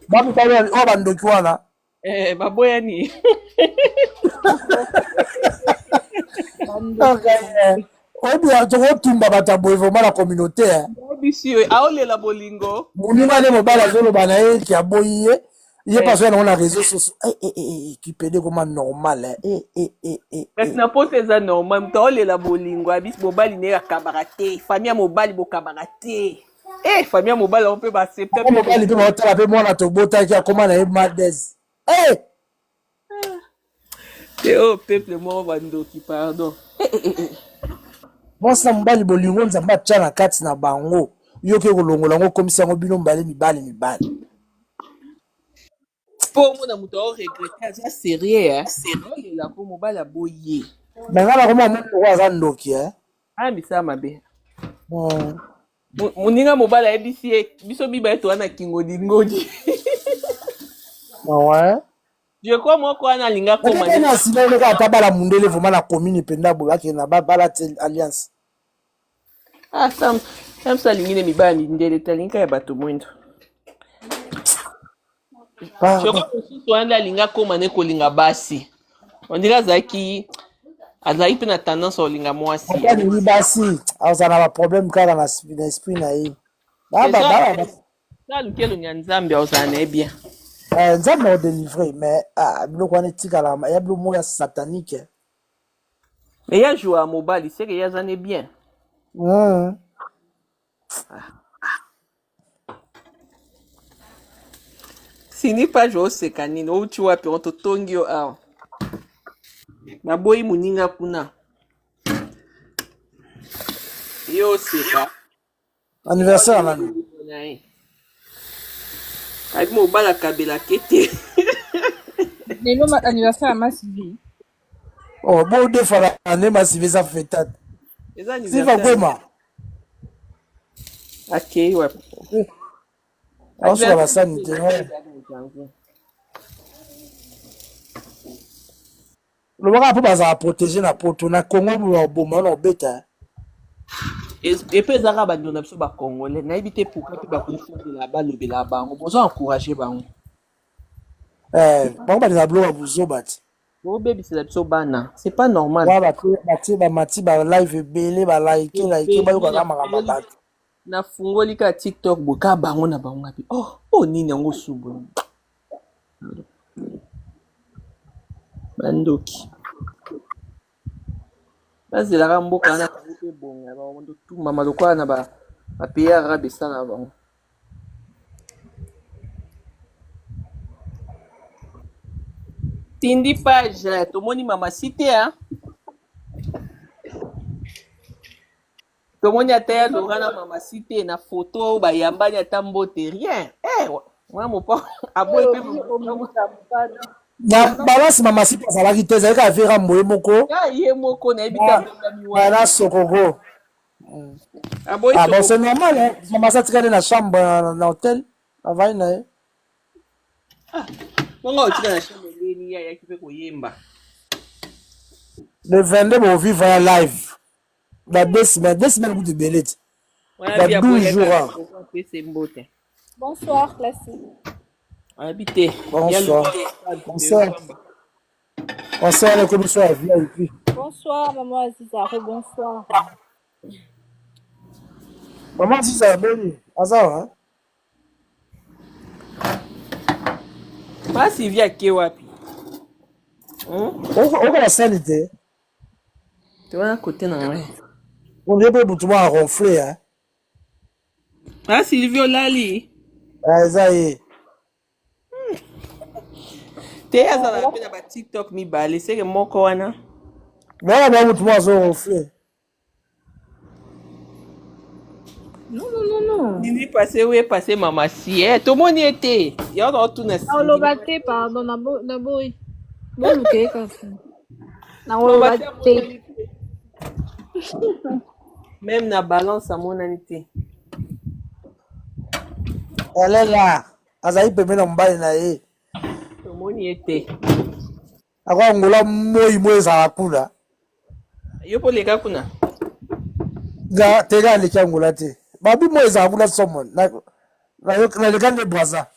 Ba mibali o ba ndoki wana. Ba boya ni. Obi ato tumba bataboye vraiment la communauté. Bisi aole la bolingo. Munima ne mobala zolo bana e ki aboyiye. Il est passé dans les réseaux sociaux. Qui peut dire comment normal. Parce que n'importe quoi normal. Tu as la bolingo. Abis mobile n'est pas cabareté. Famille mobile est cabareté. Famille mobile on peut passer. Mobile peut monter la paix moi na tobota qui a comment na madez. Oh peuple moi bando qui pardon. Moi ça mobile bolingo nzamba tcha na kati na bango. Yo ke kolongola ngo comme ça ngo bino mbale mibali. Pour moi, je regrette ça sérieux. Sérieux, la pour mobile a boyé. Mais là, comment on va ndoki Ah, mais ça m'a bien. Moninga mobile a biso biba to na kingodi ngodi. Ouais. Je crois moi quoi na linga koma. Na sila le ka tabala mundele vraiment na commune penda bo yake na bala alliance. Ah Sam ça lingine mibaya mindele talinga ya bato mwendo. Je crois que si soanda linga koma ne kolinga basi. On dirait azaki pe na tendance olinga mwasi. Ni basi, azana ba problème kala na esprit na ye. Ba. Ça lukelo nya nzambe ozana bien. Nzambe o délivrer mais biloko wana etikala ya bilo mo ya satanique. Mais ya joue à mobile, c'est que ya zane bien. Sini pas jouer au sekani, no tu wapi on to tongio a. Na boy muninga kuna. Yo seka. Anniversaire nani? Avec mon bala kabela kete. Lelo anniversaire à Massivi. Oh, bon deux fois l'année Massivi ça fêtade. C'est pas quoi OK, ouais. On se la sanité. Le waka po baza protéger na poto na Congo bo na beta. Et puis zara ba ndona biso ba congolais na ebité pourquoi pe ba konfondela ba lobela bango bozo encourager bango. Bango ba na bloka buzo bati. Bo bebisela biso bana, c'est pas normal. Wa ba mati ba live belé ba like ba yo ka maka bati. Na fungoli ka TikTok boka bango na bango ngapi. Oh nini yango subu. Bandoki. Basi la mboka na kupe bonga ba ndo tu mama lokwa na ba pays arabe sana bango. Tindi page tomoni mama cité hein. Tomoni ataya lorana mama cité na photo ba yambani atambote rien. Moi mon pas aboye pe na balasi mama cité ça ki teza ka vera mboye moko. Ya ye moko na ebika miwa. Na sokoko. Aboye bon c'est normal hein. Mama cité na chambre na hôtel avant na. Monga otika na chambre leni ya kipe koyemba. Le 22 bon vivre en live. La 2 semaines vous de belette. La 12 jours. Bonsoir, classique. Habité. Bonsoir. Bonsoir, la commission à VIP. Bonsoir, maman Aziza. Bonsoir. Maman Aziza, bonne. Azar, hein? Pas si via Kewapi. On va la sanité. Tu vas à côté, non? On est pas pour tout à ronfler, hein? Ah, Sylvio Lali. Ça y est. T'es à la peine à TikTok, mi balé, c'est que mon coana. Mais on va tout à ronfler. Non. Il est passé, où est passé, maman? Si, tout le monde y était. Il y a tout le monde. On l'a battu, pardon, d'abord. Bon, ok, quand même. On l'a battu. Même na balance à mon anité. Elle est là. Azaï peut mettre en bas na ye. Tout le monde y était. Ako ngola moi za kula. Yo po leka kuna. Ga tega le kyangola te. Babi moi za kula someone. Na le kande braza.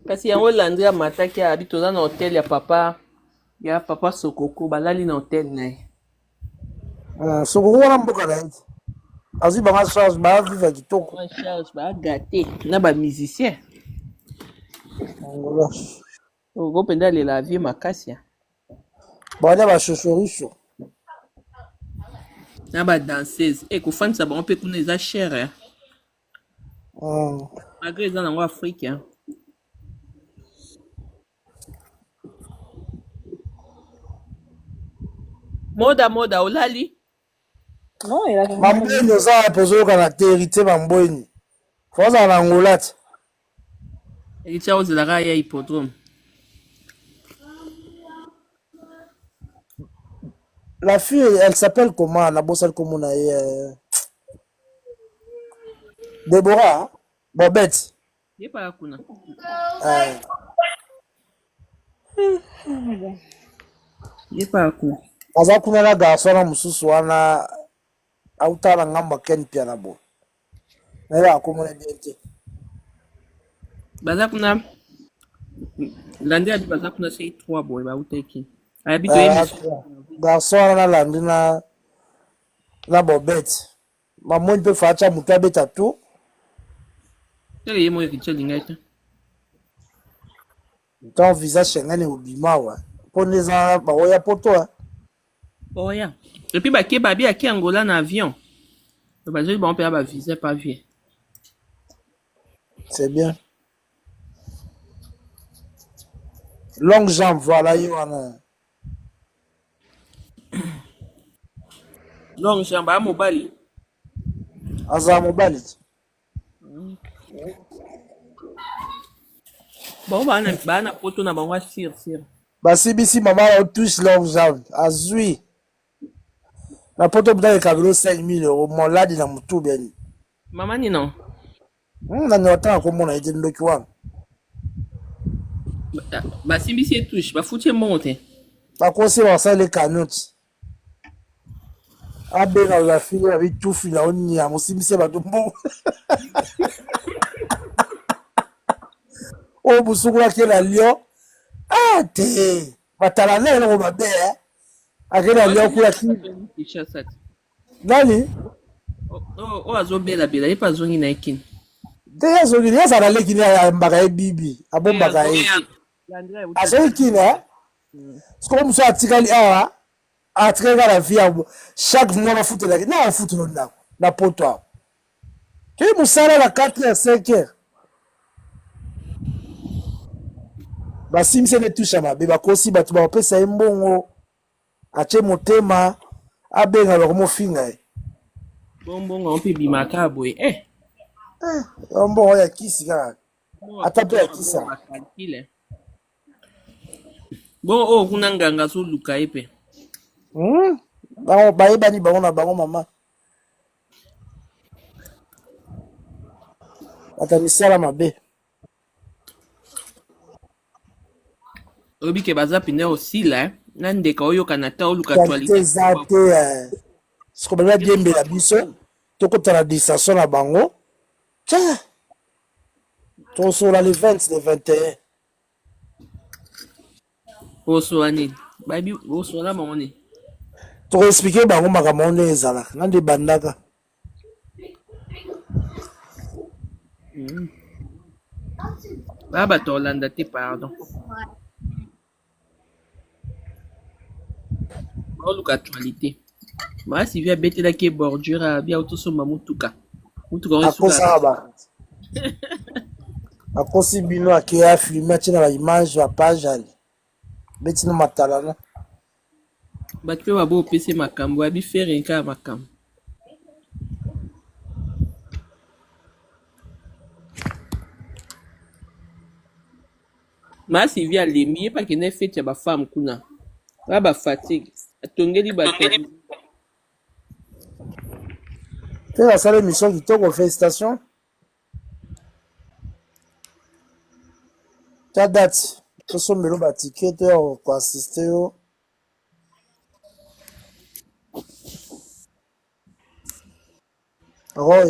Kasi yango Landria mataki habito na hotel ya papa. Ya papa Sokoko balali na hotel na ye. Sokoko wana mboka na ye. Azi ba charge ba vivre kitoko. Ba charge ba gâté na ba musicien. Ngola. Ogo penda le la vie makasi. Ba na ba chochoricho. Na ba danseuse. Ko fanisa ba on peut kuna eza cher hein. Malgré eza nango Afrique hein. Moda olali. Non, il a Mambweni oza pozo kana terité mambweni. Foza na ngolati. Et tu as osé la ya hippodrome. La fille, elle s'appelle comment? La bosse, elle comment Déborah, hein? Bobette. Ye pa kuna. Ye pa kuna. aza kuna na garso wana mosusu wana autala ngambo akeni pia na bo naye akomona bien te Baza kuna. Landi abi baza kuna sei 3 boy ba uteki. Abi to mission. garso wana nalandi na bobete mamoni mpe facha moto abeta tu Tele ye mo ekicheli ngaita. ntan visa shengane obima wa mpo nde eza baoya poto Oh ya. Et puis ba ke babi aki Angola na avion. Ba je bon pa ba visa pas vie. c'est bien longue jambe voilà ye wana Donc jamba mobali. aza mobali te Bon bana poto na bango sir. basibisi mama otouche longue jambe azwi na poto buta ekabelo 5000 € moladi na motu beni Mama ni non. nani watanga komona ete ndoki wana Ba simbisi e touche, ba futie monte. bakosi basala kanoti abenga bafili na bitufi na onia mosimbisi bato mbo oyo busukulaki na lion te batala na eloko mabe ake na lion kulaki nani Oh azobela bela ye pa zongi na ekini. te yazongili yazala lekini ayambaka ye bibi abombaka ye azongi kina sikoyo mosu atikali awa atikali kaka na vie ya chaque mois bafutelaki na bafutelo ndako na poto awa kei mosala na 4 heures 5 heures basimbisi ne tusha mabe bakosi bato bakopesa ye mbongo atie motema abenga bakomofinga ye Bongo on peut bimaka boy. mbongo ya kisi kaka ata mpe ya kisa Bon oh kuna nganga so luka epe. bango bayebani bango na bango mama ata misala mabe Obi ke baza pine aussi là, na ndeka oyo kanata o luka qualité za te siko bana biembela biso tokotala distraction na bango tia tosola le 20 le 21 Oso ani. Baby oso la moni. tokoexplike bango makambo oyo nde ezalaka na nde bandaka Baba Tolanda te pardon. Bon luka actualité. Ba si via betela ke bordure bia autosoma mutuka. Mutuka akosaka ba akosi bino akeya filme atina baimage bapage ali betina matalana bato mpe babo opesa makambo abi fere nka ya makambo ma Sylvie alemi ye pakende fete ya bafemme kuna ba bafatigue atongeli bato mpe basala émission kitoko félicitation ta date tosombelo batike to ya koasiste yo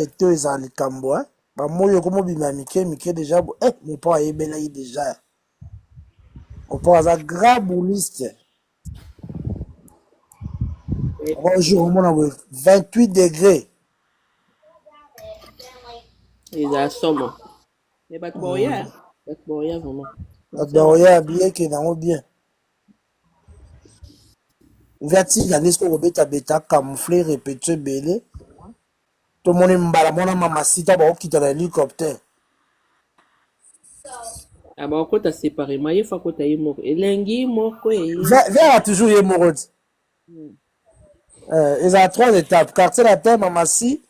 ete oyo ezala likambo bamoi okomobima ya mike mike deja mopo ayebelaki deja mopo aza grand bouliste jour omona boye 28 degré ezala somo me bato baoya vraiment bato baoya abiyeke nango bien viatika nde soki kobetabeta camoufle répétio ebele tomoni mbala mwana mamasita bakokita na hélicoptère bakota séparément ye fa kota ye moko elengi moko vers toujours ye moko ti ezala 3 étapes quartier la terre mamasi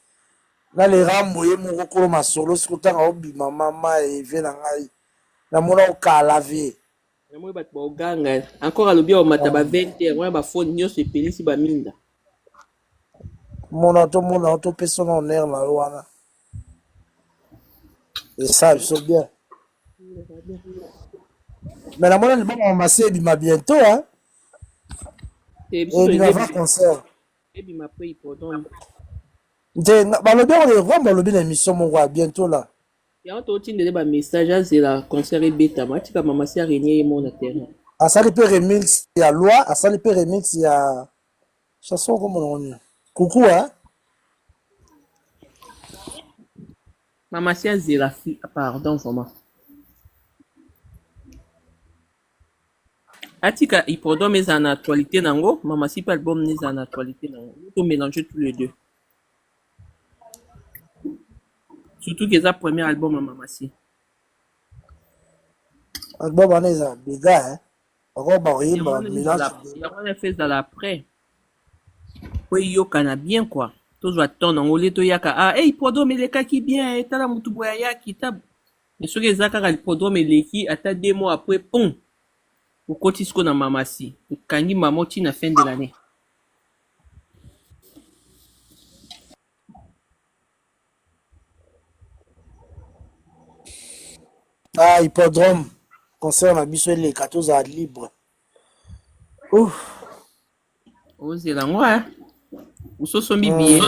na lerambo ye moko kolo masolo soki otanga obima mama evie na ngai namona okala vie namoni bato baoganga encore alobi aomata ba 20 heures wana bafone nyonso epelisi baminda mona tomona topesa na honere na yo wana Et ça, ils sont bien. Mais la monnaie, bon, Massi, il m'a bientôt, hein. Et Et il va faire concert. puis m'a pris hippodrome. Balobi, on est vraiment balobi l'émission, mon roi, bientôt là. Il y a un autre message, c'est la concert et bêta. Moi, tu as maman, c'est araignée et mon terrain. À ça, il peut remix, il y a loi. À ça, il peut remix, il y a. Chanson, comment on dit? Coucou, hein. Maman, c'est Zéla, pardon, vraiment. Atika hippodrome est en actualité, nango. Maman, si pas album n'est en actualité, nango. Il faut mélanger tous les deux. Surtout que c'est le premier album à Maman Si. Album, on est des gars, hein. Encore, bah, oui, Il y bah, a mélange. un fait dans l'après. Oui, yo, kana bien, quoi. Tous va ton en olé to yaka. Ah, hey, hippodrome, il est kaki bien, et t'as la moutou boya qui tab. Mais ce que Zaka, hippodrome, il est qui, attends 2 mois après, pom. Au cotisco na Maman Si. Au kangi mamoti na fin de l'année. Ah, hippodrome. Concert, on a mis les 14 à libre. Ouf. Oh, c'est là, moi, ou so sombi billet.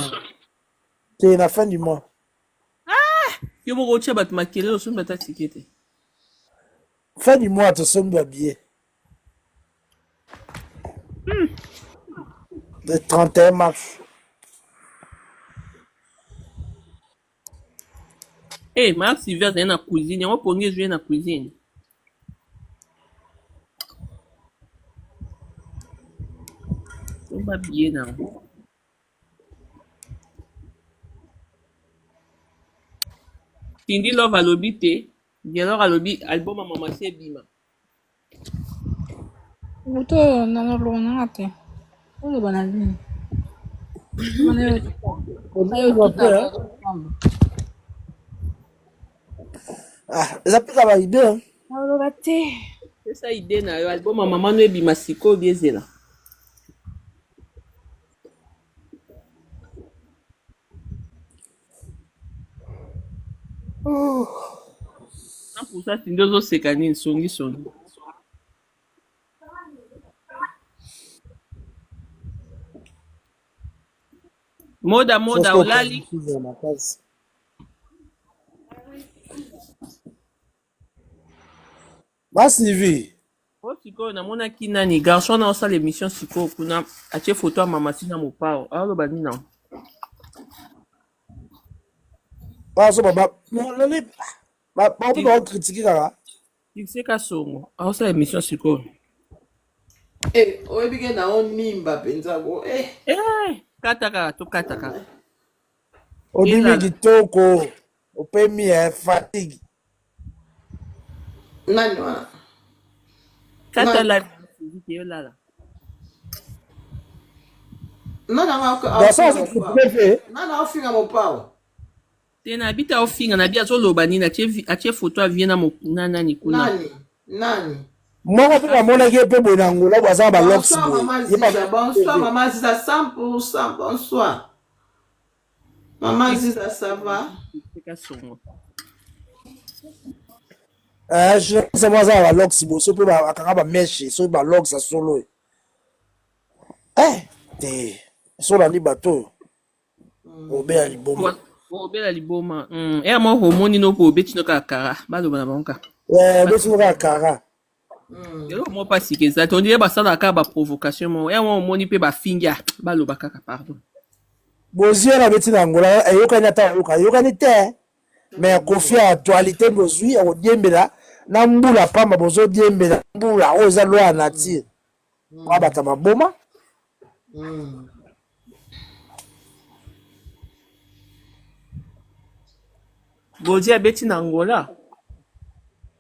C'est la fin du mois. Yo mo roche bat makele o sombi bata tikete. Fin du mois, tu sommes habillé. Le 31 mars. Eh, Marc Sylvia est na cuisine. On peut jouer na cuisine. On va bien là. Cindy Love a lobby te. Alors a lobby album à Maman Si bima. Buto na lo na ate. Ole bana nini? Ah, ça peut avoir idée, hein. C'est ça idée na yo album à Maman No bima siko biezela. Pour ça, Cindy Ozo sekani songi. Moda olali. Bah, Sylvie. Oh, siko na mona ki nani garçon na osala l'émission siko kuna atie photo à Maman Si na mopao. Alors ba ni na. Bah, ça, bah, on peut critiquer, là. C'est ka songo. Osala émission siko. Eh, oyebike na onimba penza go. Kataka. Au début, kitoko. Au premier, fatigue. Nani wana? Kata la yo lala. Nana Dans ça, c'est ce que tu peux faire. Nana ofinga mopao. Tena bita ofinga na bia zoloba nini atie photo aviena mo nana ni kuna. Nani? Moi, je vais mon équipe pour l'angola, parce que Bonsoir, Maman Ziza, 100%, bonsoir. Maman Ziza, ça va? C'est ka songo. Je sais pas ça va lox bo so pe ba akanga mesh so ba lox solo. So la libato. Obé liboma. Obé liboma. Mo hormone no ko obeti no kakara. Ba do bana banka. Obeti no kakara. Yo mo pas si que ça. On dirait ba ça la ka ba provocation mo. Mo hormone pe ba finga. Ba lo bakaka pardon. Bozia na beti na ngola eyoka nyata yoka ni te. Mais confia actualité bozui o diembela. Na mbula pamba bozo diembela mbula oza lwa nature kwa bata maboma Bodia beti na Angola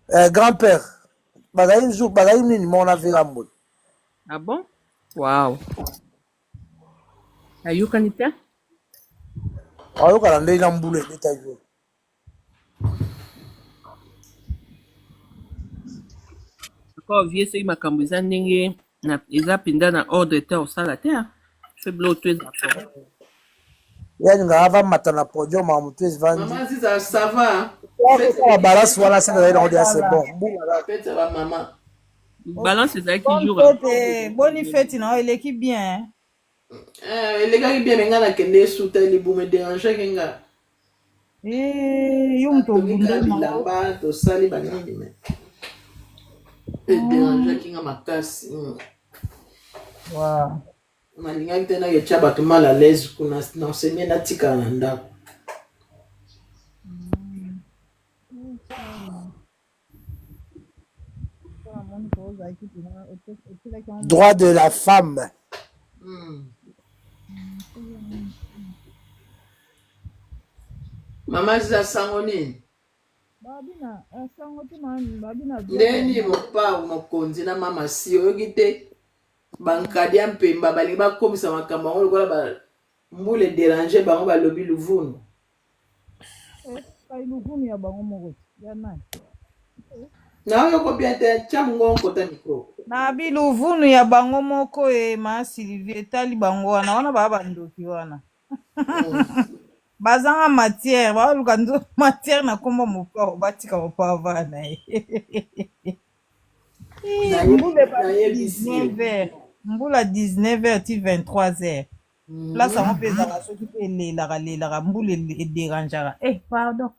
grand-père bagayi nini mona vela mbula. Ah bon? Wow. Ayoka nita? Ayoka na ndenge na mbula ebeta yo. Vie soki makambo eza ndenge eza mpenza na ordre te osala te fe biloko to ezala yani nga ava mata na podium ya motu ezvandi. Maman Ziza, ça va? La balance, voilà, c'est bon. Fête à la maman. Balance ezalaki Bonne jour fête, bonne fête, non, il équipe bien. Les gars qui bien mais ngana kende suta libu me déranger kenga. Yum to bunda bilamba to sali banini me. Déranger kinga makasi. Wow. Malingaki tena yecha bato mal à l'aise kuna na enseigner na tika na ndako. Droit de la femme. Mama za sango nini? Babina, sango tu mani, babina. Ndeni mopa mokonzi na mama si oyoki te bankadi ya mpemba balingi bakomisa makambo yango lokola ba mbula déranger bango balobi luvunu. Kai luvunu ya bango moko ya nani? Na oyoko bien te chamungo nkota mikro. Na biluvunu ya bango moko ma Sylvie tali bango wana baba ndoki wana. Bazanga matière, ba luka ndo matière na komba mopa batika mopa bana. Mbula 19h ti 23h. Là ça on peut ça soki pe lela mbula e dérangeara. Pardon.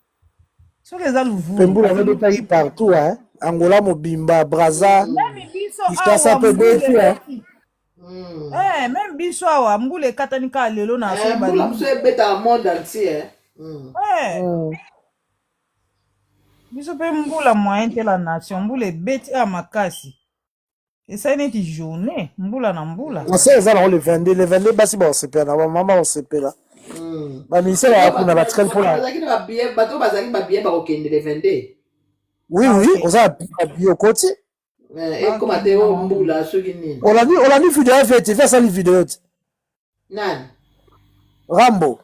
Soki eza luvunu. Mbula me détaillé partout hein. Angola Mobimba, Brazza. Même biso ça peut être même biso awa mbula ekatani ka lelo na so ba. Mbula mso ebeta monde entier. Biso pe mbula moyen te la nation mbula ebeti a makasi. Et ça n'est une journée, mbula na mbula. On sait ça le 22, le 22 basi ba OCP na maman OCP là. Ba ministère ya kuna batikali pour la. Bato bazaki ba bien ba okende le 22. Oui, on a bio côté. Et comment te mbula soki nini? On a mis vidéo fait, fait ça les vidéos. Nani? Rambo.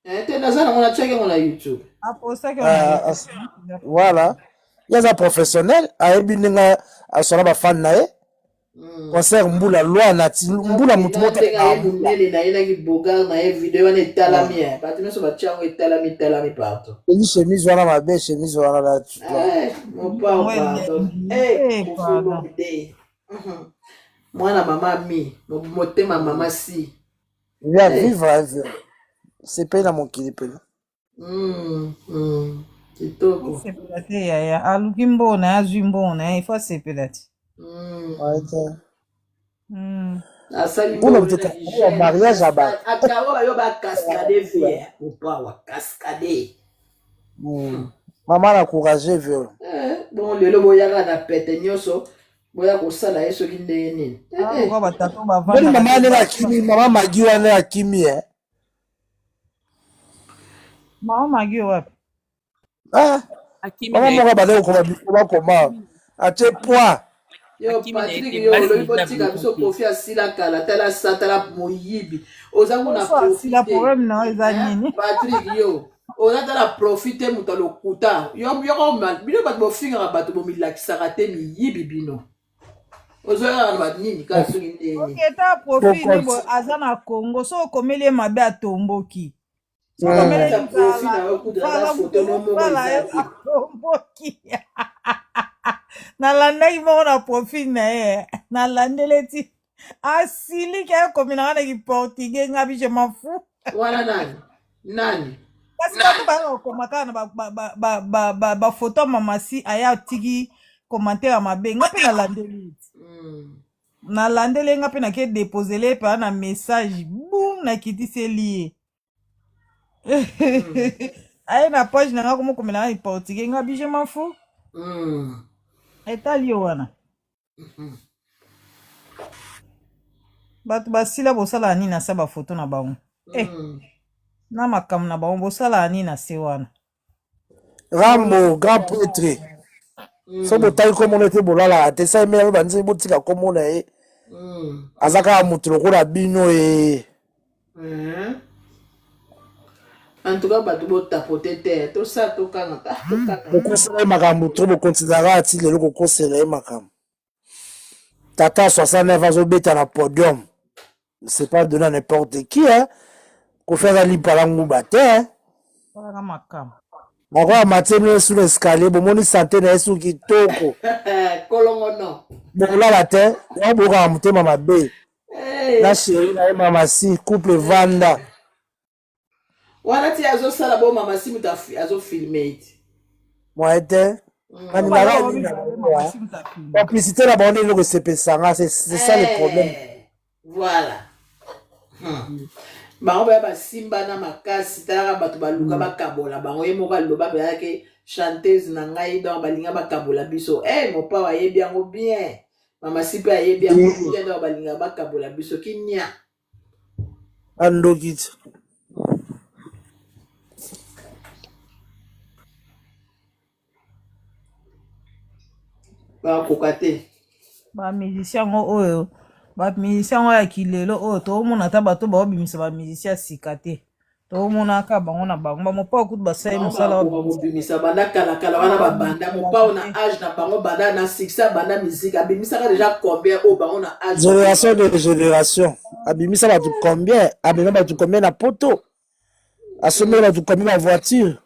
Te nazana on a checké on a YouTube. Après ça que voilà. Il y a un professionnel a ebininga a sona ba fan na concert mbula loi na mbula mutu moto nele na ina ki boga na vidéo na etalami bato nyonso batiango etalami partout. Eli chemise wana mabe chemise wana la mon pardon. Mwana mama mi motema mama si il va vivre c'est pas dans mon clip là. Kitoko sepelate ya aluki mbona azwi mbona il faut sepelate. asali mariage aba akaro bayo ba cascade vie ou pas wa cascade. Maman a encouragé vieux. Bon lelo boyaka na pete nyonso boya kosala ye soki ndenge nini. Kwa batatu bavanda. Maman ne la kimi, maman magi wana ya kimi Maman magi wapi? Maman moko bade ko koma ate poids. Yo Patrick yo lobi botika biso kofi asila kala tala satala moyibi ozango na profiter la problème na eza nini? Patrick yo onatala profiter muto lokuta yo mal bino bato bofinga bato bomilakisaka te miyibi bino ozoyaka na bato nini kaka soki ndeni. Ok ta profit nebo aza na Congo so okomeli mabe atomboki. Nalandaki moko na profit na ye nalandeli ti asiliki akominaka na kiportugais nga bi je m'en fous. Wana nani kasi bato baya kokomaka na bafoto mamasi aya tiki commentaire mabe nga mpe nalandeli nalandeli nga mpe nake deposele mpe na message boum nakitiseli ye. Aye na page na nga komokomela na portugais nga bi je m'en fous. Etali yo wana bato basila bosala nini na se bafoto na bango na makambo na bango bosala nini na se wana. Rambo grand prêtre so botali komona ete bolala te sa emela banzi botika komona ye azaka mutu lokola bino en tout cas bato botapote te tosala tokanga bokosela ye makambo to bokonsidéraka ati lelo kokosela ye makambo tata 69 azobeta na podium c'est pas donné à n'importe qui kofera lipala nguba te makambo Makoa matemi sur l'escalier, bomoni santé na yesu kitoko. Kolongo no. Bola te, ya boka mutema mabe. La Eh. chérie na mama si couple vanda. Wana ti azo sala bo mama si muta azo filmer it. Moi te. Kani Bah, na là, ga on ni va na regarder ba. Mama Sim ta fille. Complicité la bande no sepe sanga, c'est ça le problème. Voilà. Bango ba ba simba na makasi tara bato baluka bakabola bango ye moko aloba ba ke chanteuse na ngai donc balinga bakabola biso mopa wa yebi yango bien mama si pe ayebi yango bien donc balinga bakabola biso kinya Andokit. bakoka te Bamusicien oyo bamusicien oyo ya kilelo oyo toomona ata bato baobimisa bamusicien sika te toomonaka bango na bango bamopa okuti basali mosala babimisa banda kalakala wana babanda mopao na age na bango banda na succès banda musique abimisaka déjà combien oyo bango na age Génération de génération. Abimisa bato combien? Abimisa bato combien na poto? Asomela bato combien na voiture?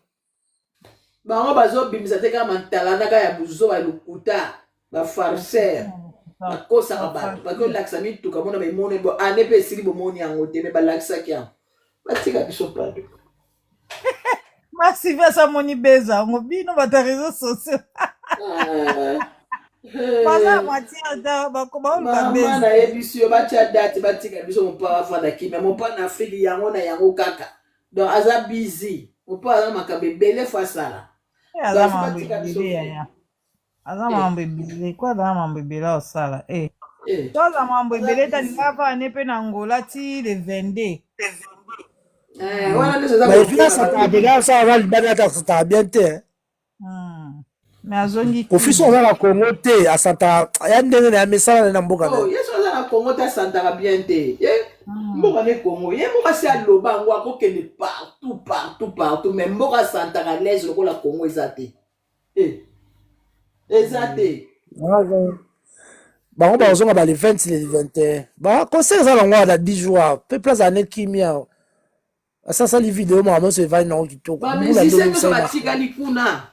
bango bazobimisa te kaka mantalanaka ya buzoba lukuta bafarceur bakosaka bato bakolakisa mituka mona bemoni bo ane mpe esili bomoni yango te me balakisaki yango batika biso pado masivi asamoni beza yango bino bato ya réseau sociaux baza matière ta baoluka mama beza nayebisi yo batya date batika biso mopa bafanda kimia mopa na afrike yango na yango kaka donc aza busy mopa aza na makambo ebele fo asala aza mambo ebele yaya aza mambo ebele ko aza mambo ebele osala toza mambo ebele talinga vane mpe na ngola ti le 22 wana nyonso eza Mais puis là, ça t'a bien, ça va le banner, ça t'a bien te. mais azongi Office on va la Congo te, à Santa, ya ndenge na message na mboka na. yeso aza na kongo te asantaka bien te mboka ne kongo ye moko asi aloba yango akokende partout mais mboka asantaka lese lokola kongo eza te eza te Bango bazonga ba le 20 le 21. Ba concert ça lango na 10 jours. Peu place année kimia. Ça les vidéos moi se va non kitoko. bamusicien nyonso batikali kuna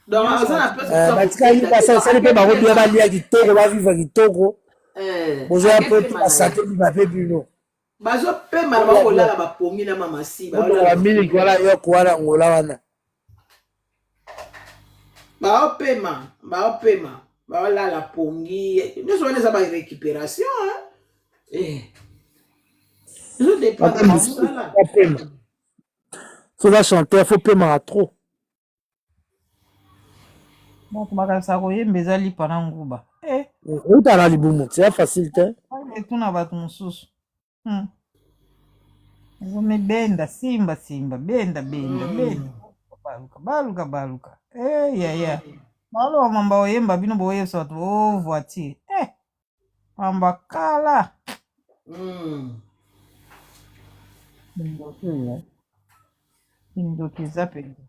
donc aza na place batikali basa sali mpe bango bia balia kitoko bavivre kitoko. Bozoya mpe basante bibape bino. bazopema na bakolala bapongi na mamasi bamiliki wana yoko wana ngola wana baopema baolala pongi nyonso wana eza barécupération ezodépendre mosala soza chanteur faut pema trop moto bakanisa koyemba eza lipa na nguba utala libumu c'est facile te etuna bato mosusu ezome benda simba benda baluka yaya baloba mamba oyemba bino boyebisa bato voiture mamba kala indoki eza penza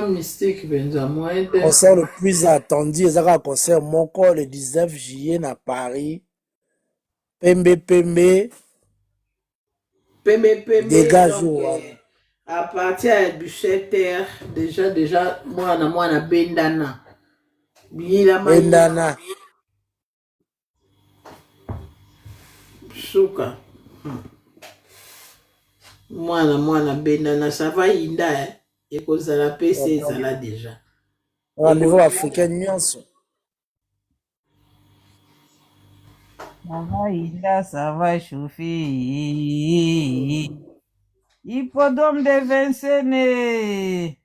mystique penza moyen te concert le plus attendu ezaka concert moko le 19 juillet na Paris pembe dégage à partir ya 17h déjà mwana bendana bendana suka mwana bendana ça va yinda ekozala mpe se ezala déjà rendez-vous africain nyonso ça va chauffer hippodrome de Vincennes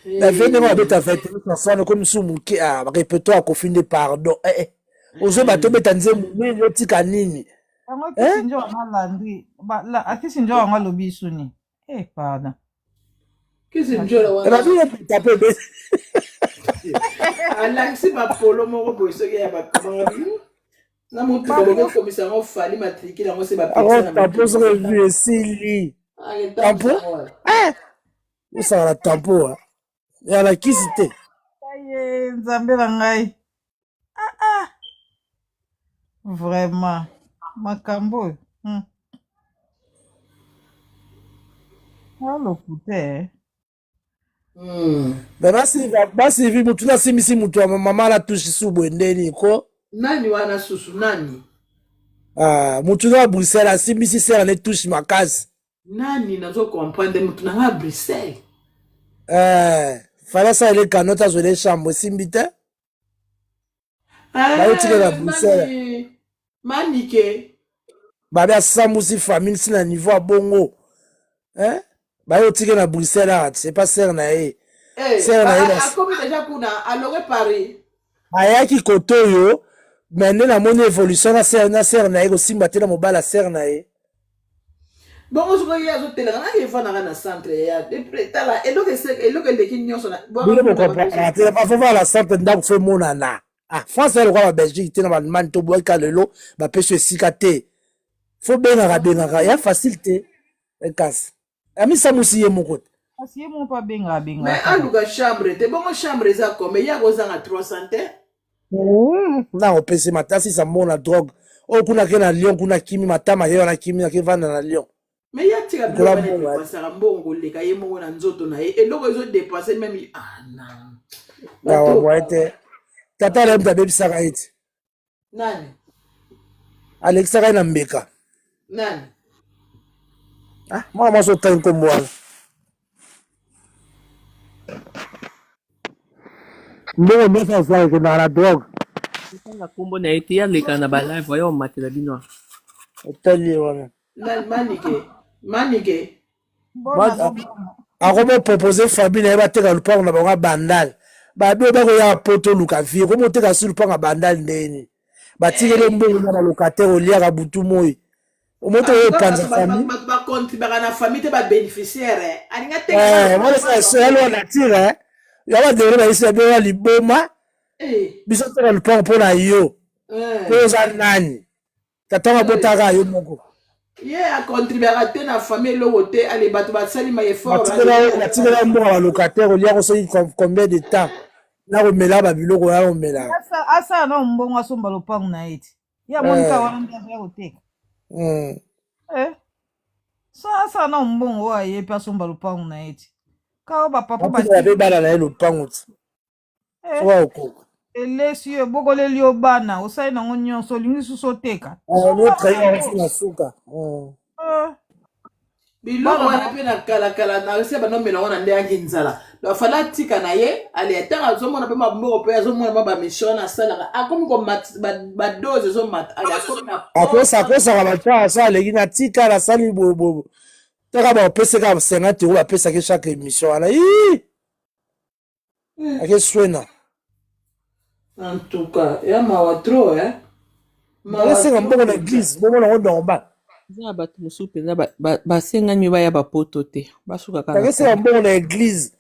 la vene babeta 21 personnes comme sous muke répertoire kofinde pardon ozo bato beta nzembo nini otika nini yango kisinjo wana landri akisinjo yango alobi suni pardon kisinjo wana alakisi bapolo moko boye soki ya bakamanga na motuka bokokomisa yango fali matrikile yango se bapetatampo soki vu esili tampo osala na tampo ya lakisi te nzambe na ngai vraiment makambo oyo alopute me basivi mutu nasimisi mutu ya mama natushi subu endeni ko nani wana susu nani mutu na Bruxelles asimbisi sere ne touche makasi nani nazo comprendre mutu na Bruxelles fala sa ele kanota azwele chambre esimbi te bayotika na Bruxelles manike babe asambusi famille si na niveau ya bongo bayotika na Bruxelles ati c'est pas sere na ye sere na ye akomi deja kuna aloge Paris ayaki koto oyo me nde namoni évolution na sere na ye kosimba te na mobali ya sere na ye bongo soko ye azotelanga naki efanaka na centre ya tala eloko eleki nyonso bino bokomprendre te bafova la centre ndako fo emonana France elokwa babelgique te na baallemagne to boyika lelo bapesi esika te fo bengaka ya facile te ekasi amisamusi ye moko te asi ye mo mpo abengaka mais aluka chambre te bongo chambre eza kome ya kozanga 300 te na opesi matasi sa mbongo na drogue oyo kuna ke na Lyon kuna kimi matama ye wana kimi nake vanda na Lyon mais ya tika biloko dépensaka mbongo koleka ye moko na nzoto na ye eloko ezodepense meme waye te tata ale mutu abebisaka ye te nani alekisaka ye na mbeka nani mwana mwasi otali nkombo wana mbongo nyonso azwaka ekendaka na drogue na kombo na ye te yaleka na balive oyo omatela bino otali ye wana manike akomopropose famille na ye bateka lupango na bango ya bandale babi bakoya poto luka vie komoteka si lupango ya bandale ndeni batikele mbongo na balokatere oliaka butu moi omoto oyo epanza famille bakontribaka na famille te babénéficiaire alingatealo natire ya badere bayisi ya bewa liboma biso teka lupango mpo na yo po oza nani tata mabotaka yo moko ye akontribaka te na famille eloko te ale bato basalima batikela mbongo ya balokatere oliaka soki combien de temps na komela babiloko ya komela asala na mbongo asomba lopango na ye te ya monika wana nde azoya koteka so asala na mbongo oyo aye mpe asomba lopango na ye te kao bapapa bape bana na ye lopango te soka okoka elesi yo ebokoleli yo bana osali nango nyonso olingi susu oteka na suka biloko wana mpe na kalakala na ese banomela ngo na nde yangi nzala bafala atika na ye ale ntango azomona mpe maboko mpe azomona mwa bamission wana asalaka akomi badose ezomata ale akosaka bataka asa aleki na tika nasali bobobo taka baopesaka 50 euro bapesaki chaque émission wana akeswena en tout cas ya mawa tro esenga mbongo na église bomona ngo normal eza na bato mosusu mpenza basengani baya bapoto te basukaka esenga mbongo na église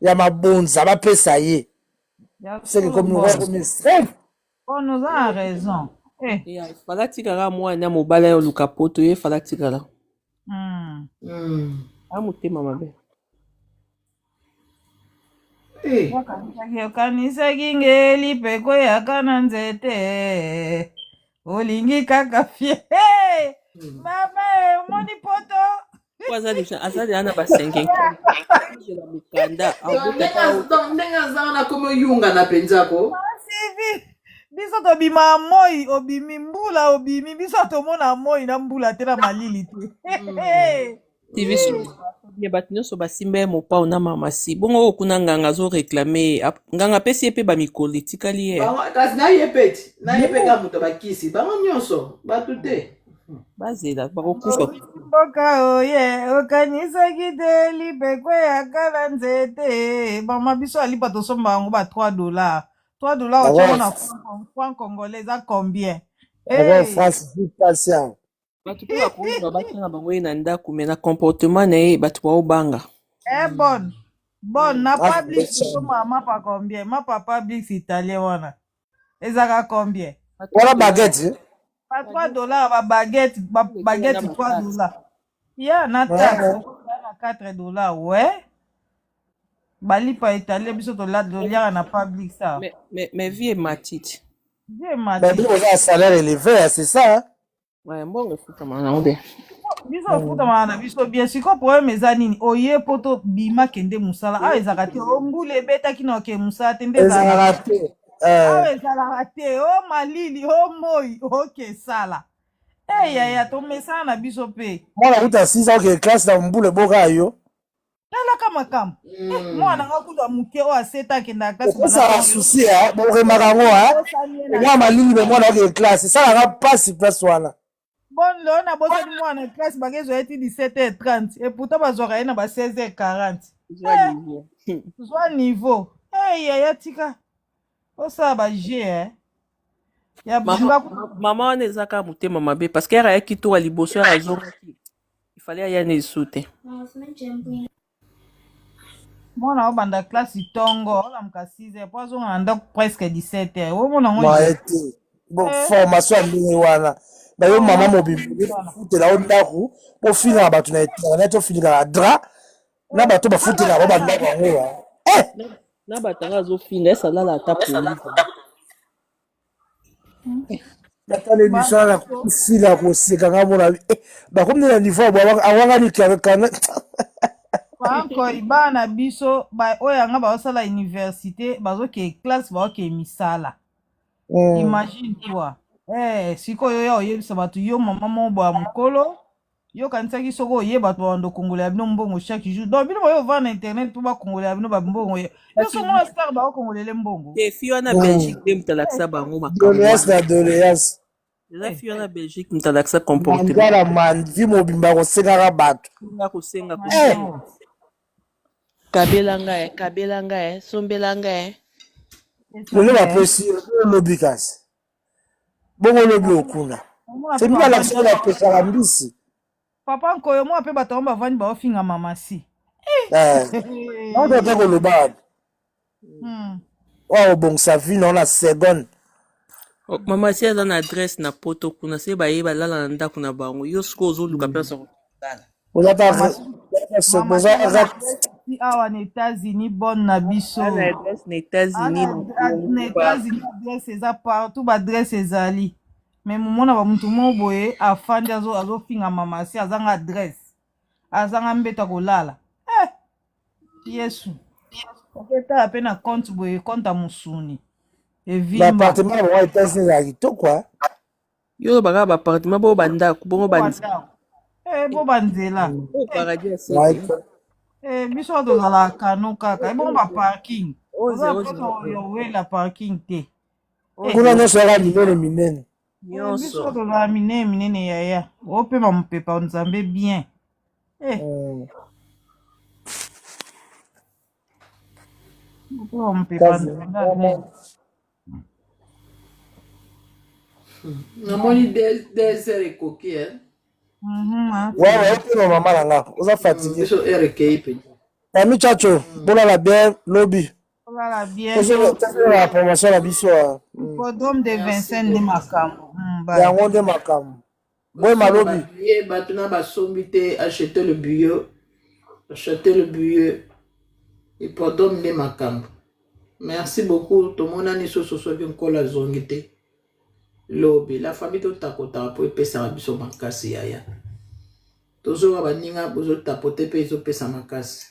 ya mabonza bapesa ye seke komi ono oza na raison fala tikaka mwana mobala ya oluka poto ye fala tikala a motema mabe okanisaki ngeli mpe koyaka na nzete olingi kaka fie mama omoni poto azali na basengenla mokanda ndenge azanga na komi oyunga na mpenzako sivi biso tobima moi obimi mbula obimi biso tomona moi na mbula te na malili te tv bato nyonso basimba ye mopao na mamasi bongo oyo kuna nganga azoreklame nganga apesi ye mpe bamikolo etikali ye kasi naye peti naye mpe ka moto bakisi bango nyonso bato te bazela bakokufa mboka oye okanisaki te lipekweyaka na nzete mama biso alipa tosomba yango ba $3 otiango na franc congolais eza combien bato mpe bakoyiba batanga bango ye na ndako me na comportement na ye bato baobanga bon na public tosomba mapa combien mapa public italien wana ezaka combien wana baguette ba $3 baguette $3 ya na taxe na $4 we balipa italien biso toliaka na public ça mais vie matite mais vous avez un salaire élevé c'est ça ouais mbongo efutama nango bien biso futama na biso bien siko problème eza nini oye poto bima kende musala awa ezalaka te o mbula ebetaki na oke musala te nde ezalaka te awa ezalaka te o malili o moi oke sala eyaya tomesana na biso mpe mwana kuta 6 oke classe na mbula eboka yo talaka makambo mwana nga kuta moke oyo aseta akendaka classe okosaka susi bokemaka yango mwa malili me mwana oke classe esalaka mpasi place wana bon leo nabosani mwana classe bakezwa eti 17h30 et pourtant bazwaka ye na ba 16h40 zwa niveau yaya tika osala baje ya bunga mama wana ezaka motema mabe parce que ayaki to ya liboso ya azongaki ifale aya na esu te mwana obanda classe tongo olamuka 6h po azonga na ndako presque 17h omona ngo maete formation ya ndenge wana bayo mama mobimbi futela o ndako ofinga bato na internet ofinga na dra na bato bafutela ba bandako yango na bato anga azofinga esalala ata polisi batala émission na kofila koseka nga mona bakomi na niveau awangani kana bankoi bana biso oyo yanga baosala université bazoke classe baoke misala imagine toi sikoyo ya oyebisa bato yo mama mobo ya mokolo yo kanisaki soko oyeba bato babando kongola bino mbongo chaque jour donc bino boyo va na internet mpo bakongola bino bambongo yo somona star baokongolele mbongo fi wana belgique nde mutalakisa bango doléance na doléance eza fi wana belgique mutalakisa comportement mandala mandi mobimba kosekaka bato kosenga kabelanga sombelanga lelo bapesi olobi kasi bongo olobi okuna sebi balakisa bapesaka mbisi papa nkoyo mwa mpe bato yango bavandi baofinga mamasi naotata koloba oyo obongisa vino na seconde mamasi aza na adresse na poto kuna se baye balala na ndako na bango yo siko ozoluka place awa na États-Unis bonne na biso na États-Unis adresse eza partout baadresse ezali me momona bamutu moko boye afandi azofinga mamasi azanga adresse azanga mbeta kolala yesu oketala mpe na compte boye compte ya mosuni baappartement ya bango États-Unis ezala kitoko yo baka baappartement bo bandako bongo bo banzela paradis biso tozala kano kaka ebongo baparking owela parking te kuna nyonso yaka minene minene biso tozala minene minene yaya opema mopepa nzambe bien opema mopepa nzambe namoni des heures ekoki opema mama na nga oza fatigué biso heure ekei mpenza ami chacho bolala bien lobi olala bien la promotion na biso hippodrome de Vincennes nde makambo yango nde makambo boye malobi bato na basombi te acheter le billet hippodrome nde makambo merci beaucoup tomonani soso soki nkolo azongi te lobi la famille totakotaka mpo epesaka biso makasi yaya tozoka baninga bozotapote mpe ezopesa makasi